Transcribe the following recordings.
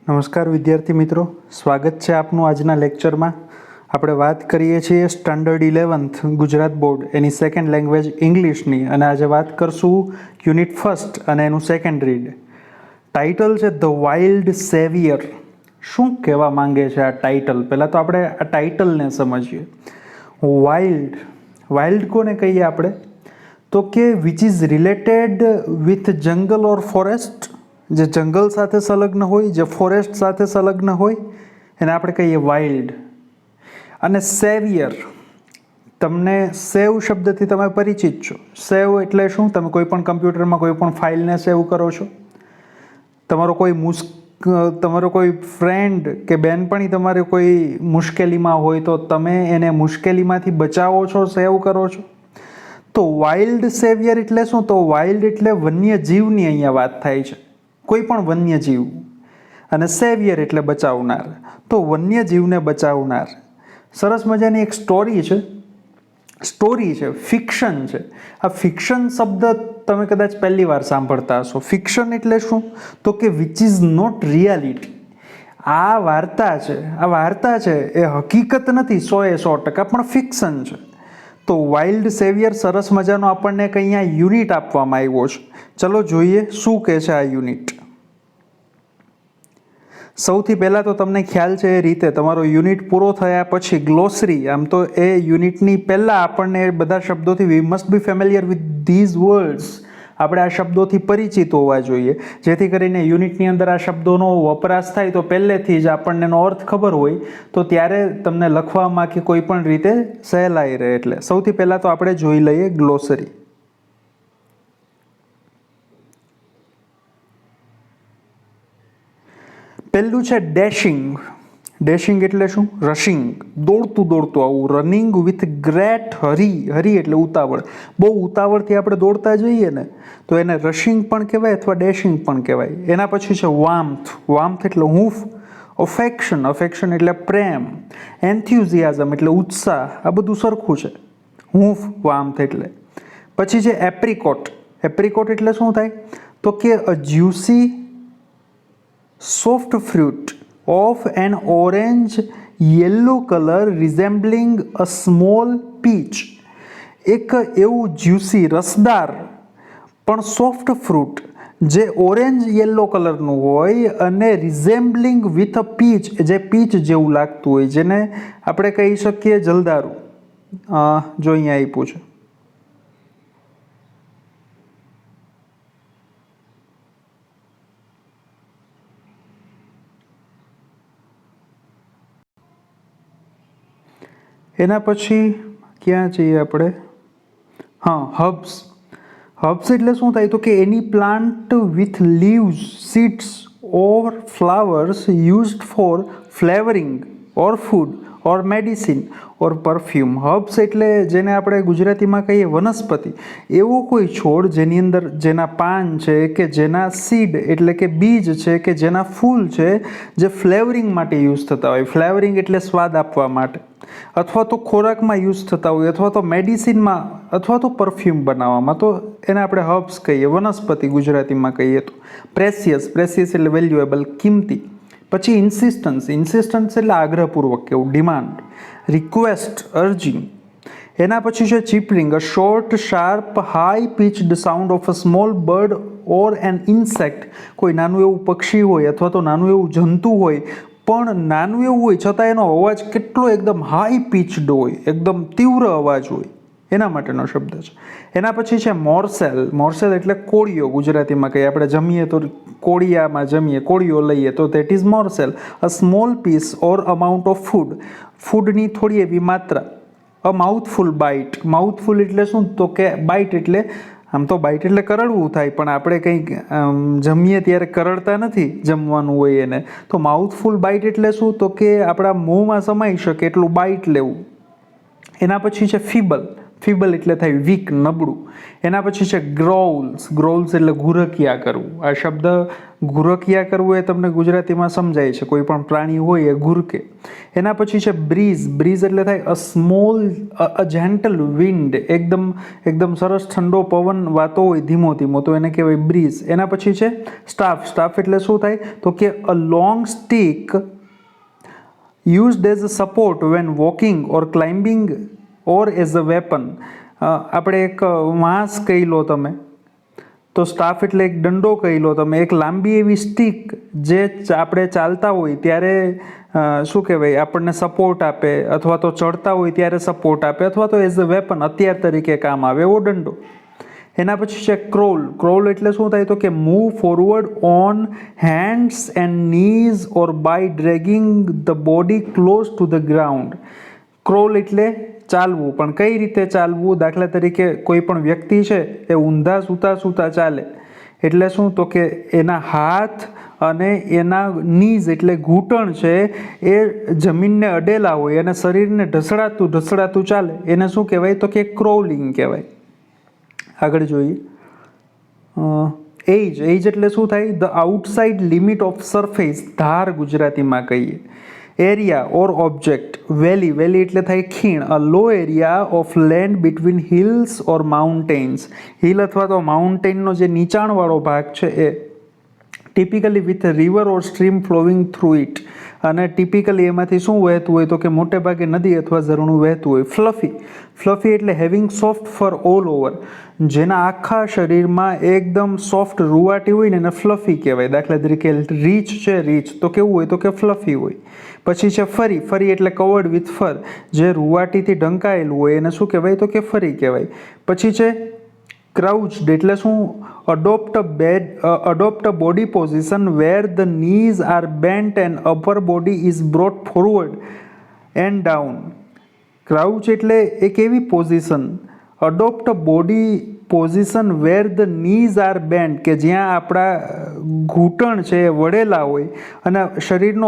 નમસ્કાર વિદ્યાર્થી મિત્રો, સ્વાગત છે આપનું આજના લેક્ચરમાં. આપણે વાત કરીએ છીએ સ્ટાન્ડર્ડ 11th ગુજરાત બોર્ડ એની સેકન્ડ લેંગ્વેજ ઇંગ્લિશની, અને આજે વાત કરશું યુનિટ ફર્સ્ટ અને એનું સેકન્ડ રીડ. ટાઇટલ છે ધ વાઇલ્ડ સેવિયર. શું કહેવા માંગે છે આ ટાઇટલ? પહેલાં તો આપણે આ ટાઇટલને સમજીએ. વાઇલ્ડ કોને કહીએ આપણે? તો કે વિચ ઇઝ રિલેટેડ વિથ જંગલ ઓર ફોરેસ્ટ, જે જંગલ સાથે સંલગ્ન હોય, જે ફોરેસ્ટ સાથે સંલગ્ન હોય, એને આપણે કહીએ વાઇલ્ડ. અને સેવિયર, તમને સેવ શબ્દથી તમે પરિચિત છો. સેવ એટલે શું? તમે કોઈ પણ કમ્પ્યુટરમાં કોઈ પણ ફાઇલને સેવ કરો છો. તમારો કોઈ ફ્રેન્ડ કે બેનપણી તમારે કોઈ મુશ્કેલીમાં હોય તો તમે એને મુશ્કેલીમાંથી બચાવો છો, સેવ કરો છો. તો વાઇલ્ડ સેવિયર એટલે શું? તો વાઇલ્ડ એટલે વન્ય જીવની અહીંયા વાત થાય છે, કોઈ પણ વન્ય જીવ. અને સેવિયર એટલે બચાવનાર, તો વન્ય જીવને બચાવનાર. સરસ મજાની એક સ્ટોરી છે, ફિક્શન છે. આ ફિક્શન શબ્દ તમે કદાચ પહેલી વાર સાંભળતા હશો. ફિક્શન એટલે શું? તો કે વિચ ઇઝ નોટ રિયાલિટી. આ વાર્તા છે એ હકીકત નથી 100% પણ ફિક્શન છે. તો વાઇલ્ડ સેવિયર સરસ મજાનો આપણને કંઈ અહીંયા યુનિટ આપવામાં આવ્યો છે. ચલો જોઈએ શું કહે છે આ યુનિટ. સૌથી પહેલાં તો તમને ખ્યાલ છે એ રીતે તમારો યુનિટ પૂરો થયા પછી ગ્લોસરી, આમ તો એ યુનિટની પહેલાં આપણને બધા શબ્દોથી we must be familiar with these words. આપણે આ શબ્દોથી પરિચિત હોવા જોઈએ, જેથી કરીને યુનિટની અંદર આ શબ્દોનો વપરાશ થાય તો પહેલેથી જ આપણને એનો અર્થ ખબર હોય, તો ત્યારે તમને લખવામાં કે કોઈ પણ રીતે સહેલાઈ રહે. એટલે સૌથી પહેલાં તો આપણે જોઈ લઈએ ગ્લોસરી. પહેલું છે ડેશિંગ. ડેશિંગ એટલે શું? રશિંગ, દોડતું આવું. રનિંગ વિથ ગ્રેટ હરી એટલે ઉતાવળ. બહુ ઉતાવળથી આપણે દોડતા જઈએ ને તો એને રશિંગ પણ કહેવાય અથવા ડેશિંગ પણ કહેવાય. એના પછી છે વાર્મથ એટલે હૂંફ. અફેક્શન એટલે પ્રેમ. એન્થ્યુઝિયાઝમ એટલે ઉત્સાહ. આ બધું સરખું છે, હૂંફ વાર્મથ એટલે. પછી છે એપ્રિકોટ એટલે શું થાય? તો કે અ juicy soft fruit of an orange yellow color resembling a small peach. એક એવું જ્યુસી રસદાર પણ સોફ્ટ ફ્રૂટ જે ઓરેન્જ યલો કલરનું હોય અને રિઝેમ્બલિંગ વિથ અ પીચ, જે પીચ જેવું લાગતું હોય, જેને આપણે કહી શકીએ જલદારું. જો અહીંયા આપ્યું છે. એના પછી ક્યાં જઈએ આપણે? હર્બ્સ એટલે શું થાય? તો કે any plant with leaves, seeds or flowers used for flavouring or food or medicine or perfume. Herbs એટલે જેને આપણે ગુજરાતીમાં કહીએ વનસ્પતિ. એવો કોઈ છોડ જેના પાન છે, કે જેના સીડ એટલે કે બીજ છે, કે જેના ફૂલ છે, જે ફ્લેવરિંગ માટે યુઝ થતા હોય. ફ્લેવરિંગ એટલે સ્વાદ આપવા માટે, અથવા તો ખોરાકમાં યુઝ થતા હોય, અથવા તો મેડિસિનમાં, અથવા તો પરફ્યુમ બનાવવામાં. તો એને આપણે હર્બ્સ કહીએ, વનસ્પતિ ગુજરાતીમાં કહીએ તો. પ્રેસિયસ એટલે વેલ્યુએબલ, કિંમતી. પછી ઇન્સિસ્ટન્સ એટલે આગ્રહપૂર્વક કેવું, ડિમાન્ડ. રિક્વેસ્ટ અર્જિંગ. એના પછી છે chirping, a short sharp high pitched sound of a small bird or an insect. કોઈ નાનું એવું પક્ષી હોય અથવા તો નાનું એવું જંતુ હોય, પણ નાનું એવું હોય છતાં એનો અવાજ કેટલો એકદમ હાઈ પિચડ હોય, એકદમ તીવ્ર અવાજ હોય, એના માટેનો શબ્દ છે. એના પછી છે મોર્સેલ એટલે કોળિયો ગુજરાતીમાં કહીએ. આપણે જમીએ તો કોળિયામાં જમીએ, કોળિયો લઈએ તો that is morsel. A small piece or amount of ફૂડની થોડી એવી માત્રા. અ માઉથફુલ માઉથફુલ એટલે શું? તો કે બાઇટ એટલે, આમ તો બાઇટ એટલે કરડવું થાય, પણ આપણે કંઈક જમીએ ત્યારે કરડતા નથી, જમવાનું હોય એને. તો માઉથફુલ બાઇટ એટલે શું? તો કે આપણા મોંમાં સમાઈ શકે એટલું બાઇટ લેવું. એના પછી છે ફીબલ એટલે થાય વીક, નબળું. એના પછી છે ગ્રોલ્સ. ગ્રોલ્સ એટલે ઘુરકિયા કરવું. આ શબ્દ ઘુરકિયા કરવું એ તમને ગુજરાતીમાં સમજાય છે, કોઈ પણ પ્રાણી હોય એ ઘુરકે. એના પછી છે બ્રીઝ. બ્રીઝ એટલે થાય a small a gentle wind, એકદમ સરસ ઠંડો પવન વાતો હોય ધીમો ધીમો, તો એને કહેવાય બ્રીઝ. એના પછી છે સ્ટાફ. સ્ટાફ એટલે શું થાય તો કે અ long stick used as a support when walking or climbing or as a weapon. આપણે એક વાંસ કહી લો તમે, તો સ્ટાફ એટલે એક દંડો કહી લો તમે, એક લાંબી એવી સ્ટીક જે આપણે ચાલતા હોય ત્યારે શું કહેવાય આપણને સપોર્ટ આપે, અથવા તો ચડતા હોય ત્યારે સપોર્ટ આપે, અથવા તો એઝ અ વેપન હથિયાર તરીકે કામ આવે એવો દંડો. એના પછી છે ક્રોલ. ક્રોલ એટલે શું થાય તો કે move forward on hands and knees or by dragging the body close to the ground. Crawl એટલે ચાલવું, પણ કઈ રીતે ચાલવું? દાખલા તરીકે કોઈ પણ વ્યક્તિ છે એ ઊંધા સૂતા ચાલે, એટલે શું તો કે એના હાથ અને એના નીઝ એટલે ઘૂંટણ છે એ જમીનને અડેલા હોય અને શરીરને ઢસડાતું ચાલે, એને શું કહેવાય તો કે ક્રોલિંગ કહેવાય. આગળ જોઈએ એજ. એજ એટલે શું થાય? The outside limit of surface, ધાર ગુજરાતીમાં કહીએ. એરિયા ઓર ઓબ્જેક્ટ. વેલી. વેલી એટલે થાય ખીણ. A low area of land between hills or mountains. Hill અથવા તો માઉન્ટેનનો જે નીચાણવાળો ભાગ છે એ. Typically with river or stream flowing through it. અને ટિપિકલી એમાંથી શું વહેતું હોય તો કે મોટે ભાગે નદી અથવા ઝરણું વહેતું હોય. ફ્લફી. ફ્લફી એટલે હેવિંગ સોફ્ટ ફર ઓલ ઓવર, જેના આખા શરીરમાં એકદમ સોફ્ટ રૂવાટી હોય ને એને ફ્લફી કહેવાય. દાખલા તરીકે રીચ છે, રીચ તો કેવું હોય તો કે ફ્લફી હોય. પછી છે ફરી. ફરી એટલે કવર્ડ વિથ ફર, જે રૂવાટીથી ઢંકાયેલું હોય એને શું કહેવાય તો કે ફરી કહેવાય. પછી છે ક્રાઉચ્ડ એટલે શું? Adopt a body position where the knees are bent and upper body is brought forward and down. Crouch એટલે એક એવી position, adopt a body position where the knees are bent, કે જ્યાં આપણા ઘૂંટણ છે એ વળેલા હોય અને શરીરનો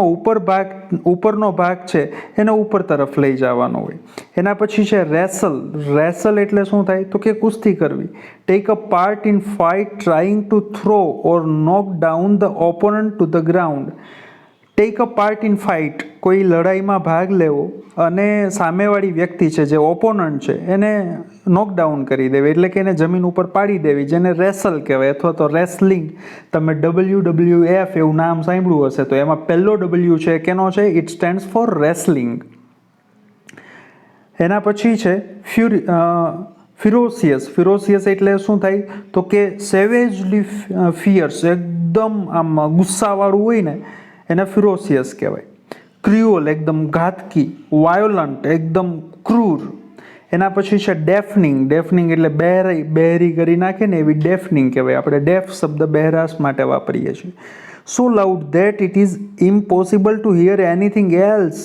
ઉપરનો ભાગ છે એને ઉપર તરફ લઈ જવાનો હોય. એના પછી છે રેસલ. રેસલ એટલે શું થાય તો કે કુસ્તી કરવી. Take a part in fight trying to throw or knock down the opponent two the ground. Take a part in fight, કોઈ લડાઈમાં ભાગ લેવો અને સામેવાળી વ્યક્તિ છે જે ઓપોનન્ટ છે એને નોકડાઉન કરી દેવી, એટલે કે એને જમીન ઉપર પાડી દેવી, જેને રેસલ કહેવાય, અથવા તો રેસલિંગ. તમે WWF એવું નામ સાંભળ્યું હશે, તો એમાં પહેલો W છે કેનો છે? It stands for wrestling. એના પછી છે ફિરોસિયસ. ફિરોસિયસ એટલે શું થાય તો કે સેવેજલી ફિયર્સ, એકદમ આમ ગુસ્સાવાળું હોય ને એને ફિરોસિયસ કહેવાય. ક્રુઅલ એકદમ ઘાતકી. વાયોલન્ટ એકદમ ક્રૂર. એના પછી છે ડેફનિંગ. ડેફનિંગ એટલે બહેરી કરી નાખે ને એવી ડેફનિંગ કહેવાય. આપણે ડેફ શબ્દ બહેરાશ માટે વાપરીએ છીએ. So loud that it is impossible to hear anything else.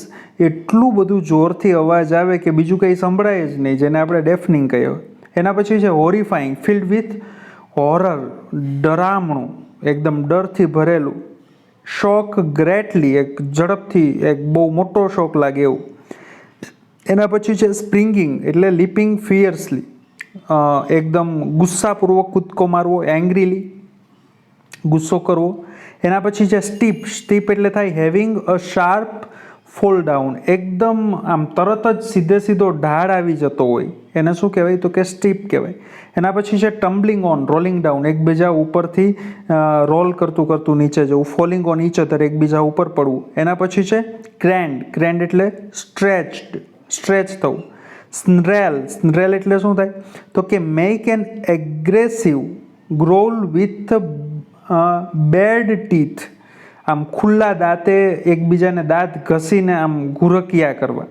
એટલું બધું જોરથી અવાજ આવે કે બીજું કંઈ સંભળાય જ નહીં, જેને આપણે ડેફનિંગ કહીએ. એના પછી છે હોરિફાઈંગ. ફિલ્ડ વિથ હોરર, ડરામણું, એકદમ ડરથી ભરેલું. શોક ગ્રેટલી, એક ઝડપથી, એક બહુ મોટો શોક લાગે એવું. એના પછી છે સ્પ્રિંગિંગ એટલે લીપિંગ ફિયર્સલી, એકદમ ગુસ્સાપૂર્વક કૂદકો મારવો, એંગ્રીલી, ગુસ્સો કરવો. એના પછી છે સ્ટીપ. સ્ટીપ એટલે થાય having a sharp fall down, એકદમ આમ તરત જ સીધો ઢાળ આવી જતો હોય, એને શું કહેવાય તો કે સ્ટીપ કહેવાય. એના પછી છે ટમ્બલિંગ ઓન, રોલિંગ ડાઉન, એકબીજા ઉપરથી રોલ કરતું નીચે જવું, ફોલિંગ ઓન ઈચ અધર, એકબીજા ઉપર પડવું. એના પછી છે ક્રેન્ડ. ક્રેન્ડ એટલે સ્ટ્રેચ થવું. સ્નરેલ. સ્નરેલ એટલે શું થાય તો કે make an aggressive growl with bared teeth, આમ ખુલ્લા દાંતે એકબીજાને દાંત ઘસીને આમ ઘુરકિયા કરવા.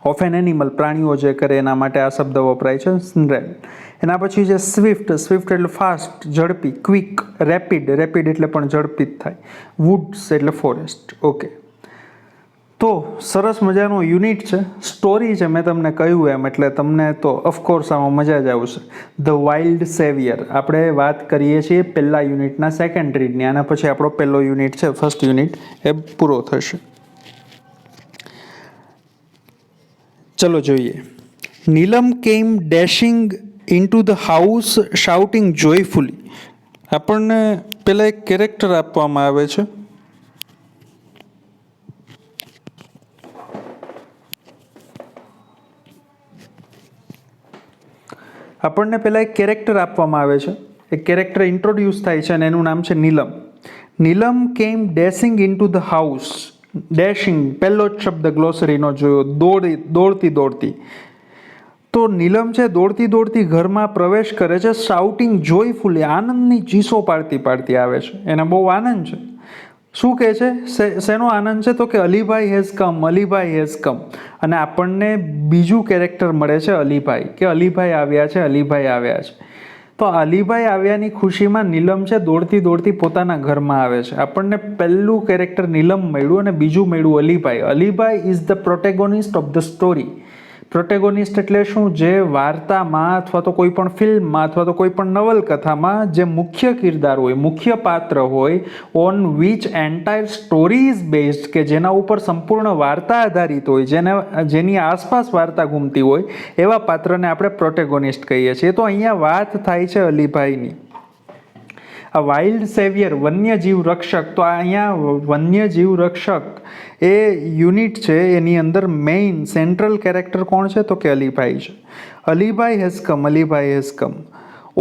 ઓફ એન એનિમલ, પ્રાણીઓ જે કરે એના માટે આ શબ્દ વપરાય છે સ્નરેલ. એના પછી છે સ્વિફ્ટ. સ્વિફ્ટ એટલે ફાસ્ટ, ઝડપી. ક્વિક. રેપિડ. રેપિડ એટલે પણ ઝડપી જ થાય. વુડ્સ એટલે ફોરેસ્ટ. ઓકે, તો સરસ મજાનો યુનિટ છે, સ્ટોરી છે, મેં તમને કહ્યું એમ, એટલે તમને તો ઓફકોર્સ આમાં મજા જ આવશે. The wild saviour. આપણે વાત કરીએ છીએ પહેલા યુનિટના સેકન્ડ રીડની. આના પછી આપણો પહેલો યુનિટ છે, ફર્સ્ટ યુનિટ, એ પૂરો થશે. ચલો જોઈએ. Neelam came dashing into the house shouting joyfully. આપણને પેલા એક કેરેક્ટર આપવામાં આવે છે. આપણને પહેલાં એક કેરેક્ટર આપવામાં આવે છે. એક કેરેક્ટર ઇન્ટ્રોડ્યુસ થાય છે અને એનું નામ છે નીલમ. નીલમ came dashing into the house. Dashing પહેલો જ શબ્દ ગ્લોસરીનો જોયો, દોડતી દોડતી. તો નીલમ છે દોડતી દોડતી ઘરમાં પ્રવેશ કરે છે, શાઉટિંગ જોયફુલી, આનંદની ચીસો પાડતી પાડતી આવે છે. એને બહુ આનંદ છે. શું કહે છે? શેનો આનંદ છે? તો કે Alibhai has come, Alibhai has કમ. અને આપણને બીજું કેરેક્ટર મળે છે અલીભાઈ, કે અલીભાઈ આવ્યા છે, અલીભાઈ આવ્યા છે. તો અલીભાઈ આવ્યાની ખુશીમાં નીલમ છે દોડતી દોડતી પોતાના ઘરમાં આવે છે. આપણને પહેલું કેરેક્ટર નીલમ મળ્યું અને બીજું મળ્યું Alibhai. Alibhai is the protagonist of the story. Protagonist એટલે શું? જે વાર્તામાં અથવા તો કોઈ પણ ફિલ્મમાં અથવા તો કોઈ પણ નવલકથામાં જે મુખ્ય કિરદાર હોય, મુખ્ય પાત્ર હોય, on which entire story is based, કે જેના ઉપર સંપૂર્ણ વાર્તા આધારિત હોય, જેની આસપાસ વાર્તા ઘૂમતી હોય, એવા પાત્રને આપણે પ્રોટેગોનિસ્ટ કહીએ છીએ. તો અહીંયા વાત થાય છે અલીભાઈની. આ વાઇલ્ડ સેવિયર, વન્યજીવ રક્ષક. તો અહીંયા વન્યજીવ રક્ષક એ યુનિટ છે, એની અંદર મેઇન સેન્ટ્રલ કેરેક્ટર કોણ છે? તો કે અલીભાઈ છે. Alibhai has come, Alibhai has come.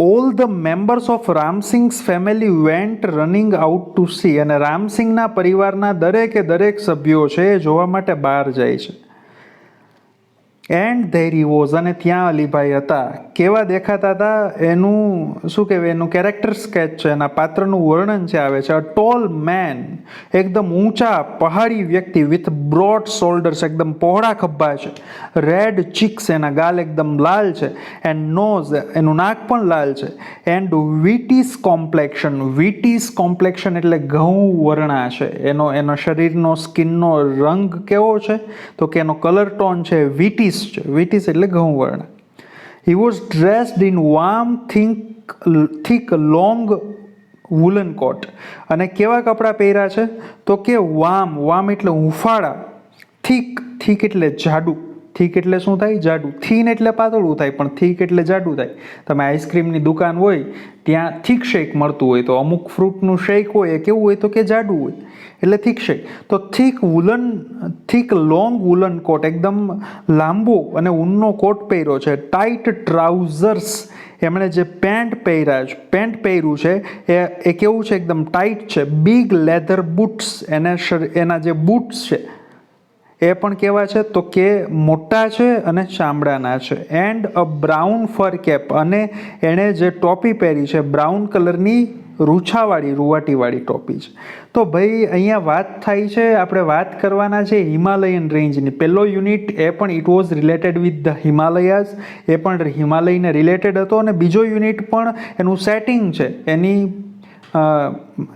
All the members of Ramsingh's family went running out to see. અને રામસિંગના પરિવારના દરેક સભ્યો છે એ જોવા માટે બહાર જાય છે. And there he was. અને ત્યાં અલીભાઈ હતા. કેવા દેખાતા હતા? એનું શું કહેવાય, એનું કેરેક્ટર સ્કેચ છે, એના પાત્રનું વર્ણન છે આવે છે. અ ટોલ મેન, એકદમ ઊંચા પહાડી વ્યક્તિ, વિથ બ્રોડ શોલ્ડર્સ, એકદમ પહોળા ખભા છે. રેડ ચીક્સ, એના ગાલ એકદમ લાલ છે. એન્ડ નોઝ, એનું નાક પણ લાલ છે. And wheatish complexion. Wheatish complexion એટલે ઘઉં વર્ણા છે. એનો શરીરનો સ્કિનનો રંગ કેવો છે? તો કે એનો કલર ટોન છે વિટીસ છે. વિટીસ એટલે ઘઉં વર્ણ. He was dressed in warm thick long woollen coat. અને કેવા કપડાં પહેર્યા છે? તો કે વામ એટલે હુંફાળા, થીક એટલે જાડું. થીક એટલે શું થાય? જાડું. થીન એટલે પાતળું થાય, પણ થીક એટલે જાડું થાય. તમે આઈસ્ક્રીમની દુકાન હોય ત્યાં થીક શેક મળતું હોય, તો અમુક ફ્રૂટનું શેક હોય એ કેવું હોય? તો કે જાડું હોય, એટલે થીક શેક. તો થીક લોંગ વુલન કોટ, એકદમ લાંબો અને ઊનનો કોટ પહેર્યો છે. ટાઈટ ટ્રાઉઝર્સ, એમણે જે પેન્ટ પહેર્યું છે એ કેવું છે? એકદમ ટાઈટ છે. બિગ લેધર બૂટ્સ, એના જે બૂટ્સ છે એ પણ કેવા છે? તો કે મોટા છે અને ચામડાના છે. And a brown fur cap, અને એણે જે ટોપી પહેરી છે બ્રાઉન કલરની રૂવાટીવાળી ટોપી છે. તો ભાઈ અહીંયા વાત થાય છે, આપણે વાત કરવાના છે હિમાલયન રેન્જની. પહેલો યુનિટ એ પણ it was related with the Himalayas, એ પણ હિમાલયને રિલેટેડ હતો. અને બીજો યુનિટ પણ એનું સેટિંગ છે,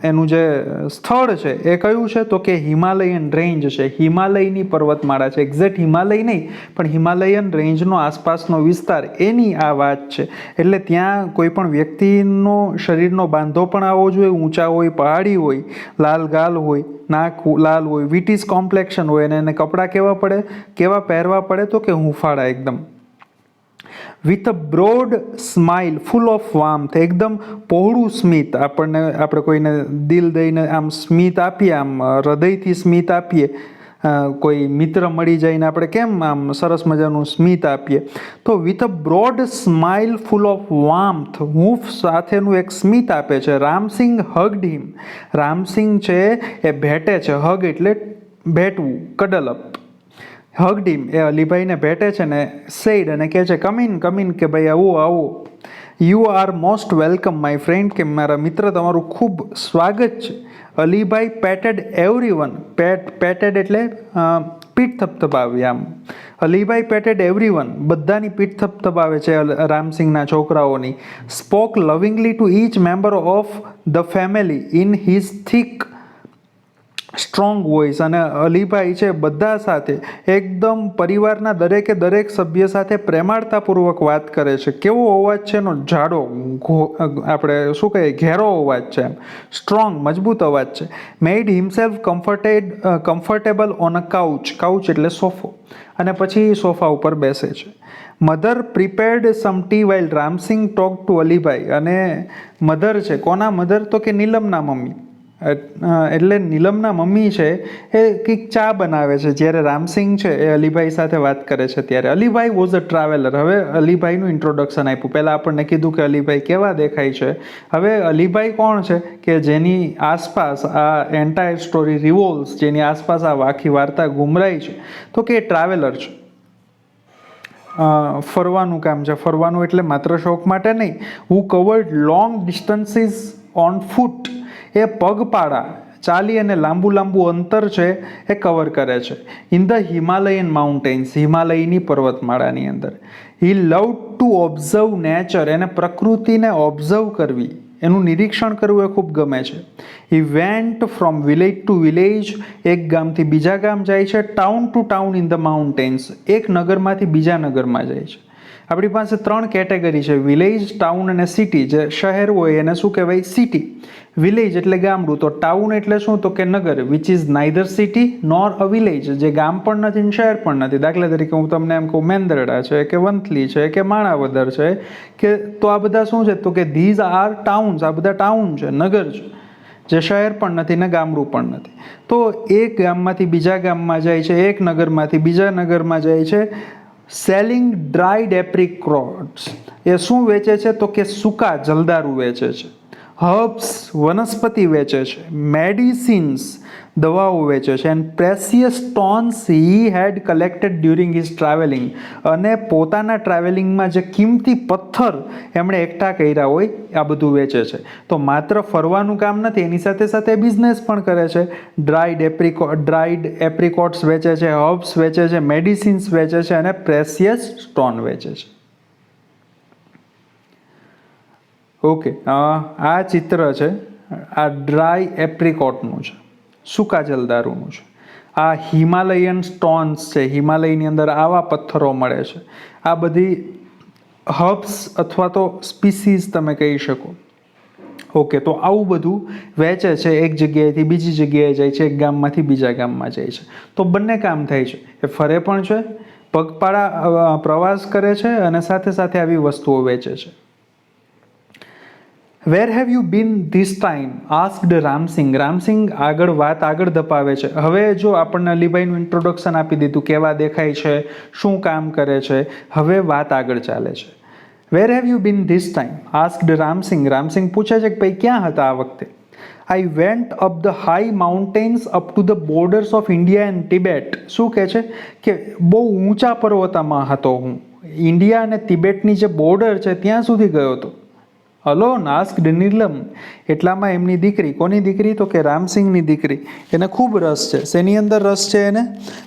એનું જે સ્થળ છે એ કયું છે? તો કે હિમાલયન રેન્જ છે, હિમાલયની પર્વતમાળા છે. એક્ઝેક્ટ હિમાલય નહીં, પણ હિમાલયન રેન્જનો આસપાસનો વિસ્તાર, એની આ વાત છે. એટલે ત્યાં કોઈ પણ વ્યક્તિનો શરીરનો બાંધો પણ આવો જોઈએ, ઊંચા હોય, પહાડી હોય, લાલ ગાલ હોય, નાક લાલ હોય, વિટીસ કોમ્પ્લેક્શન હોય, અને એને કપડાં કેવા પહેરવા પડે? તો કે હુંફાળા એકદમ. With a broad smile full of warmth, એકદમ પહોળું સ્મિત. આપણે કોઈને દિલ દઈને આમ સ્મિત આપીએ, આમ હૃદયથી સ્મિત આપીએ, કોઈ મિત્ર મળી જઈને આપણે કેમ આમ સરસ મજાનું સ્મિત આપીએ. તો with a broad smile full of warmth, હૂંફ સાથેનું એક સ્મિત આપે છે. રામસિંગ હગ્ડ હિમ. રામસિંગ છે એ ભેટે છે. હગ એટલે ભેટવું, કડલ અપ. હગ્ડ હિમ, એ અલીભાઈને ભેટે છે ને સેડ, અને કહે છે કમિન, કે ભાઈ આવો. You are most welcome my friend, કે મારા મિત્ર તમારું ખૂબ સ્વાગત છે. અલીભાઈ પેટેડ એવરીવન. પેટેડ એટલે પીઠ થપથપાવી આમ. અલીભાઈ પેટેડ એવરીવન, બધાની પીઠ થપથપાવે છે રામસિંગના છોકરાઓની. Spoke લવિંગલી to each member of the family in his thick strong voice. અને અલીભાઈ છે બધા સાથે એકદમ પરિવારના દરેક સભ્ય સાથે પ્રેમાળતાપૂર્વક વાત કરે છે. કેવો અવાજ છે એનો? જાડો, આપણે શું કહીએ, ઘેરો અવાજ છે, સ્ટ્રોંગ, મજબૂત અવાજ છે. Made himself comfortable on a couch. Couch એટલે સોફો. અને પછી સોફા ઉપર બેસે છે. Mother prepared some tea while Ramsingh talk to Alibhai. અને મધર છે, કોના મધર? તો કે નીલમના મમ્મી. એટલે નીલમના મમ્મી છે એ કંઈક ચા બનાવે છે જ્યારે રામસિંગ છે એ અલીભાઈ સાથે વાત કરે છે ત્યારે. Alibhai was a traveller. હવે અલીભાઈનું ઇન્ટ્રોડક્શન આપ્યું. પહેલાં આપણને કીધું કે અલીભાઈ કેવા દેખાય છે. હવે અલીભાઈ કોણ છે કે જેની આસપાસ આ એન્ટાયર સ્ટોરી રિવોલ્વ્સ, જેની આસપાસ આ આખી વાર્તા ગુમરાય છે, તો કે એ ટ્રાવેલર છે. ફરવાનું કામ છે. ફરવાનું એટલે માત્ર શોખ માટે નહીં. હુ covered long distances on foot. એ પગપાળા ચાલી અને લાંબુ લાંબુ અંતર છે એ કવર કરે છે. ઇન ધ હિમાલયન માઉન્ટેન્સ, હિમાલયની પર્વતમાળાની અંદર. હી લવડ ટુ ઓબ્ઝર્વ નેચર. એને પ્રકૃતિને ઓબ્ઝર્વ કરવી, એનું નિરીક્ષણ કરવું એ ખૂબ ગમે છે. He went from village to village. એક ગામથી બીજા ગામ જાય છે. Town to town in the mountains. એક નગરમાંથી બીજા નગરમાં જાય છે. આપણી પાસે 3 કેટેગરી છે: વિલેજ, ટાઉન અને સિટી. જે શહેર હોય એને શું કહેવાય? સિટી. વિલેજ એટલે ગામડું. તો ટાઉન એટલે શું? તો કે નગર. Which is neither city nor a village. જે ગામ પણ નથી ને શહેર પણ નથી. દાખલા તરીકે હું તમને એમ કહું મેંદરડા છે કે વંથલી છે કે માણાવદર છે કે, તો આ બધા શું છે? તો કે ધીઝ આર ટાઉન્સ. આ બધા ટાઉન છે, નગર છે, જે શહેર પણ નથી ને ગામડું પણ નથી. તો એક ગામમાંથી બીજા ગામમાં જાય છે, એક નગરમાંથી બીજા નગરમાં જાય છે. Selling dried એપ્રિકોટ્સ. એ શું વેચે છે? તો કે સૂકા જલદારુ વેચે છે. હર્બ્સ, વનસ્પતિ વેચે છે. મેડિસિન્સ, દવાઓ વેચે છે. And precious stones he had collected during his travelling. અને પોતાના ટ્રાવેલિંગમાં જે કિંમતી પથ્થર એમણે એકઠા કર્યા હોય આ બધું વેચે છે. તો માત્ર ફરવાનું કામ નથી, એની સાથે સાથે બિઝનેસ પણ કરે છે. ડ્રાઈડ એપ્રિકોટ્સ વેચે છે, હર્બ્સ વેચે છે, મેડિસિન્સ વેચે છે અને પ્રેસિયસ સ્ટોન વેચે છે. ઓકે, આ ચિત્ર છે, આ ડ્રાય એપ્રિકોટનું છે, સૂકા જલદારુનું છે. આ હિમાલયન સ્ટોન્સ છે. હિમાલયની અંદર આવા પથ્થરો મળે છે. આ બધી હર્બ્સ અથવા તો સ્પીસીઝ તમે કહી શકો. ઓકે, તો આવું બધું વેચે છે. એક જગ્યાએથી બીજી જગ્યાએ જાય છે, એક ગામમાંથી બીજા ગામમાં જાય છે. તો બંને કામ થાય છે. એ ફરે પણ છે, પગપાળા પ્રવાસ કરે છે અને સાથે સાથે આવી વસ્તુઓ વેચે છે. Where have you been this time? Asked Ramsingh. Ramsingh વાત આગળ ધપાવે છે. હવે જો આપણને અલીભાઈનું ઇન્ટ્રોડક્શન આપી દીધું, કેવા દેખાય છે, શું કામ કરે છે, હવે વાત આગળ ચાલે છે. Where have you been this time? Asked Ramsingh. Ramsingh પૂછે છે કે ભાઈ ક્યાં હતા આ વખતે? I went up the high mountains up to the borders of India and Tibet. શું કહે છે કે બહુ ઊંચા પર્વતમાં હતો હું. ઇન્ડિયા અને તિબેટની જે બોર્ડર છે ત્યાં સુધી ગયો હતો. અલોન આસ્કડ નીલમ. એટલામાં એમની દીકરી, કોની દીકરી? તો કે રામસિંગની દીકરી. એને ખૂબ રસ છે. શેની અંદર રસ છે એને?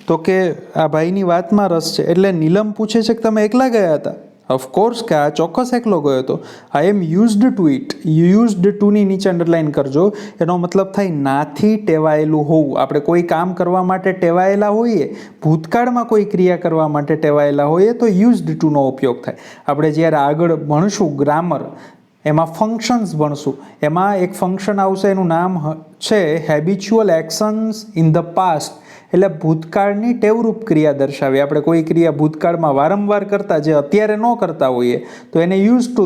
તો કે આ ભાઈની વાતમાં રસ છે. એટલે નીલમ પૂછે છે કે તમે એકલા ગયા હતા? ઓફકોર્સ, કે આ ચોક્કસ એકલો ગયો હતો. આઈ એમ યુઝડ ટુ ઇટ. યુઝડ ટુની નીચે અંડરલાઇન કરજો. એનો મતલબ થાય નાથી ટેવાયેલું હોવું. આપણે કોઈ કામ કરવા માટે ટેવાયેલા હોઈએ, ભૂતકાળમાં કોઈ ક્રિયા કરવા માટે ટેવાયેલા હોઈએ તો યુઝડ ટુનો ઉપયોગ થાય. આપણે જ્યારે આગળ ભણશું ગ્રામર, એમાં ફંક્શન્સ ભણશું. એમાં એક ફંક્શન આવશે, એનું નામ છે habitual actions in the past. એટલે ભૂતકાળની ટેવરૂપ ક્રિયા દર્શાવી. આપણે કોઈ ક્રિયા ભૂતકાળમાં વારંવાર કરતા જે અત્યારે ન કરતા હોઈએ તો એને યુઝ ટુ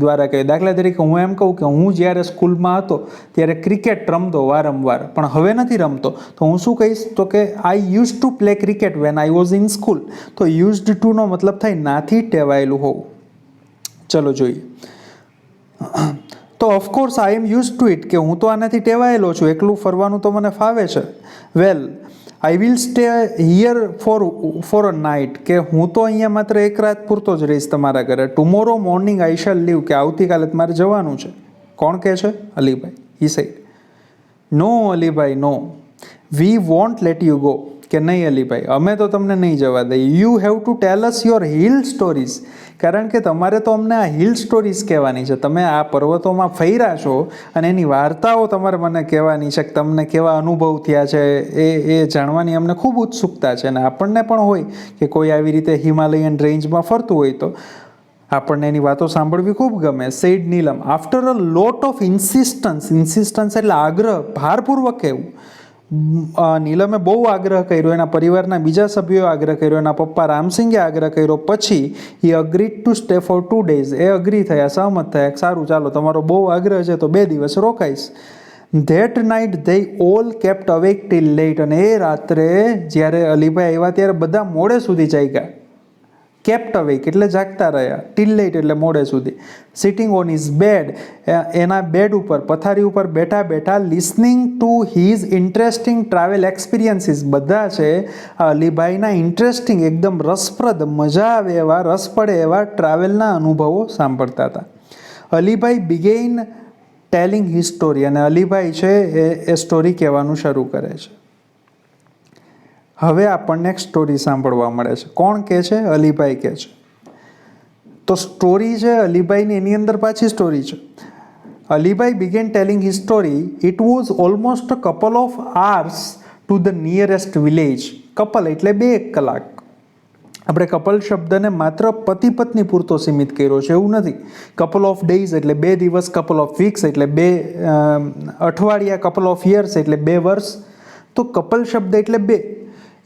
દ્વારા કહીએ. દાખલા તરીકે હું એમ કહું કે હું જ્યારે સ્કૂલમાં હતો ત્યારે ક્રિકેટ રમતો વારંવાર, પણ હવે નથી રમતો, તો હું શું કહીશ? તો કે I use to play cricket when I was in school. તો યુઝડ ટુનો મતલબ થાય નાથી ટેવાયેલું હોવું. ચલો જોઈએ. તો of course I am use to it, કે હું તો આનાથી ટેવાયેલો છું, એકલું ફરવાનું તો મને ફાવે છે. Well, I will stay here for a night, કે હું તો અહીંયા માત્ર એક રાત પૂરતો જ રહીશ તમારા ઘરે. Tomorrow morning I shall leave, કે આવતીકાલે મારે જવાનું છે. કોણ કહે છે? Alibhai. He said, no Alibhai, no, we won't let you go. કે નહીં અલીભાઈ, અમે તો તમને નહીં જવા દઈએ. You have to tell us your hill stories. કારણ કે તમારે તો અમને આ હિલ સ્ટોરીઝ કહેવાની છે. તમે આ પર્વતોમાં ફર્યા છો અને એની વાર્તાઓ તમારે મને કહેવાની છે કે તમને કેવા અનુભવ થયા છે એ જાણવાની અમને ખૂબ ઉત્સુકતા છે. અને આપણને પણ હોય કે કોઈ આવી રીતે હિમાલયન રેન્જમાં ફરતું હોય તો આપણને એની વાતો સાંભળવી ખૂબ ગમે. Said Neelam. After a lot of insistence. Insistence એટલે આગ્રહ, ભારપૂર્વક કહેવું. નીલમે બહુ આગ્રહ કર્યો, એના પરિવારના બીજા સભ્યોએ આગ્રહ કર્યો, એના પપ્પા રામસિંગે આગ્રહ કર્યો. પછી એ agreed to stay for 2 days. એ અગ્રી થયા, સહમત થયા, સારું ચાલો તમારો બહુ આગ્રહ છે તો 2 દિવસ રોકાઈશ. That night they all kept awake till late. અને એ રાત્રે જ્યારે અલીભાઈ આવ્યા ત્યારે બધા મોડે સુધી જાગ્યા. કેપ્ટ અવેક એટલે જાગતા રહ્યા, ટીલ લેટ એટલે મોડે સુધી. સિટિંગ ઓન હિઝ બેડ, એના બેડ ઉપર પથારી ઉપર બેઠા બેઠા listening to his interesting travel experiences. બધા છે અલીભાઈના ઇન્ટરેસ્ટિંગ, એકદમ રસપ્રદ, મજા આવે એવા, રસ પડે એવા ટ્રાવેલના અનુભવો સાંભળતા હતા. Alibhai began telling his story. અને અલીભાઈ છે એ સ્ટોરી કહેવાનું શરૂ કરે છે. હવે આપણને એક સ્ટોરી સાંભળવા મળે છે. કોણ કહે છે? અલીભાઈ કહે છે. તો સ્ટોરી છે અલીભાઈની, એની અંદર પાછી સ્ટોરી છે. Alibhai began telling his story. It was almost a couple of hours to the nearest village. Couple એટલે 2 કલાક. આપણે કપલ શબ્દને માત્ર પતિ પત્ની પૂરતો સીમિત કર્યો છે, એવું નથી. કપલ ઓફ ડેઝ એટલે 2 દિવસ, કપલ ઓફ વીક્સ એટલે 2 અઠવાડિયા, કપલ ઓફ યર્સ એટલે 2 વર્ષ. તો કપલ શબ્દ એટલે 2.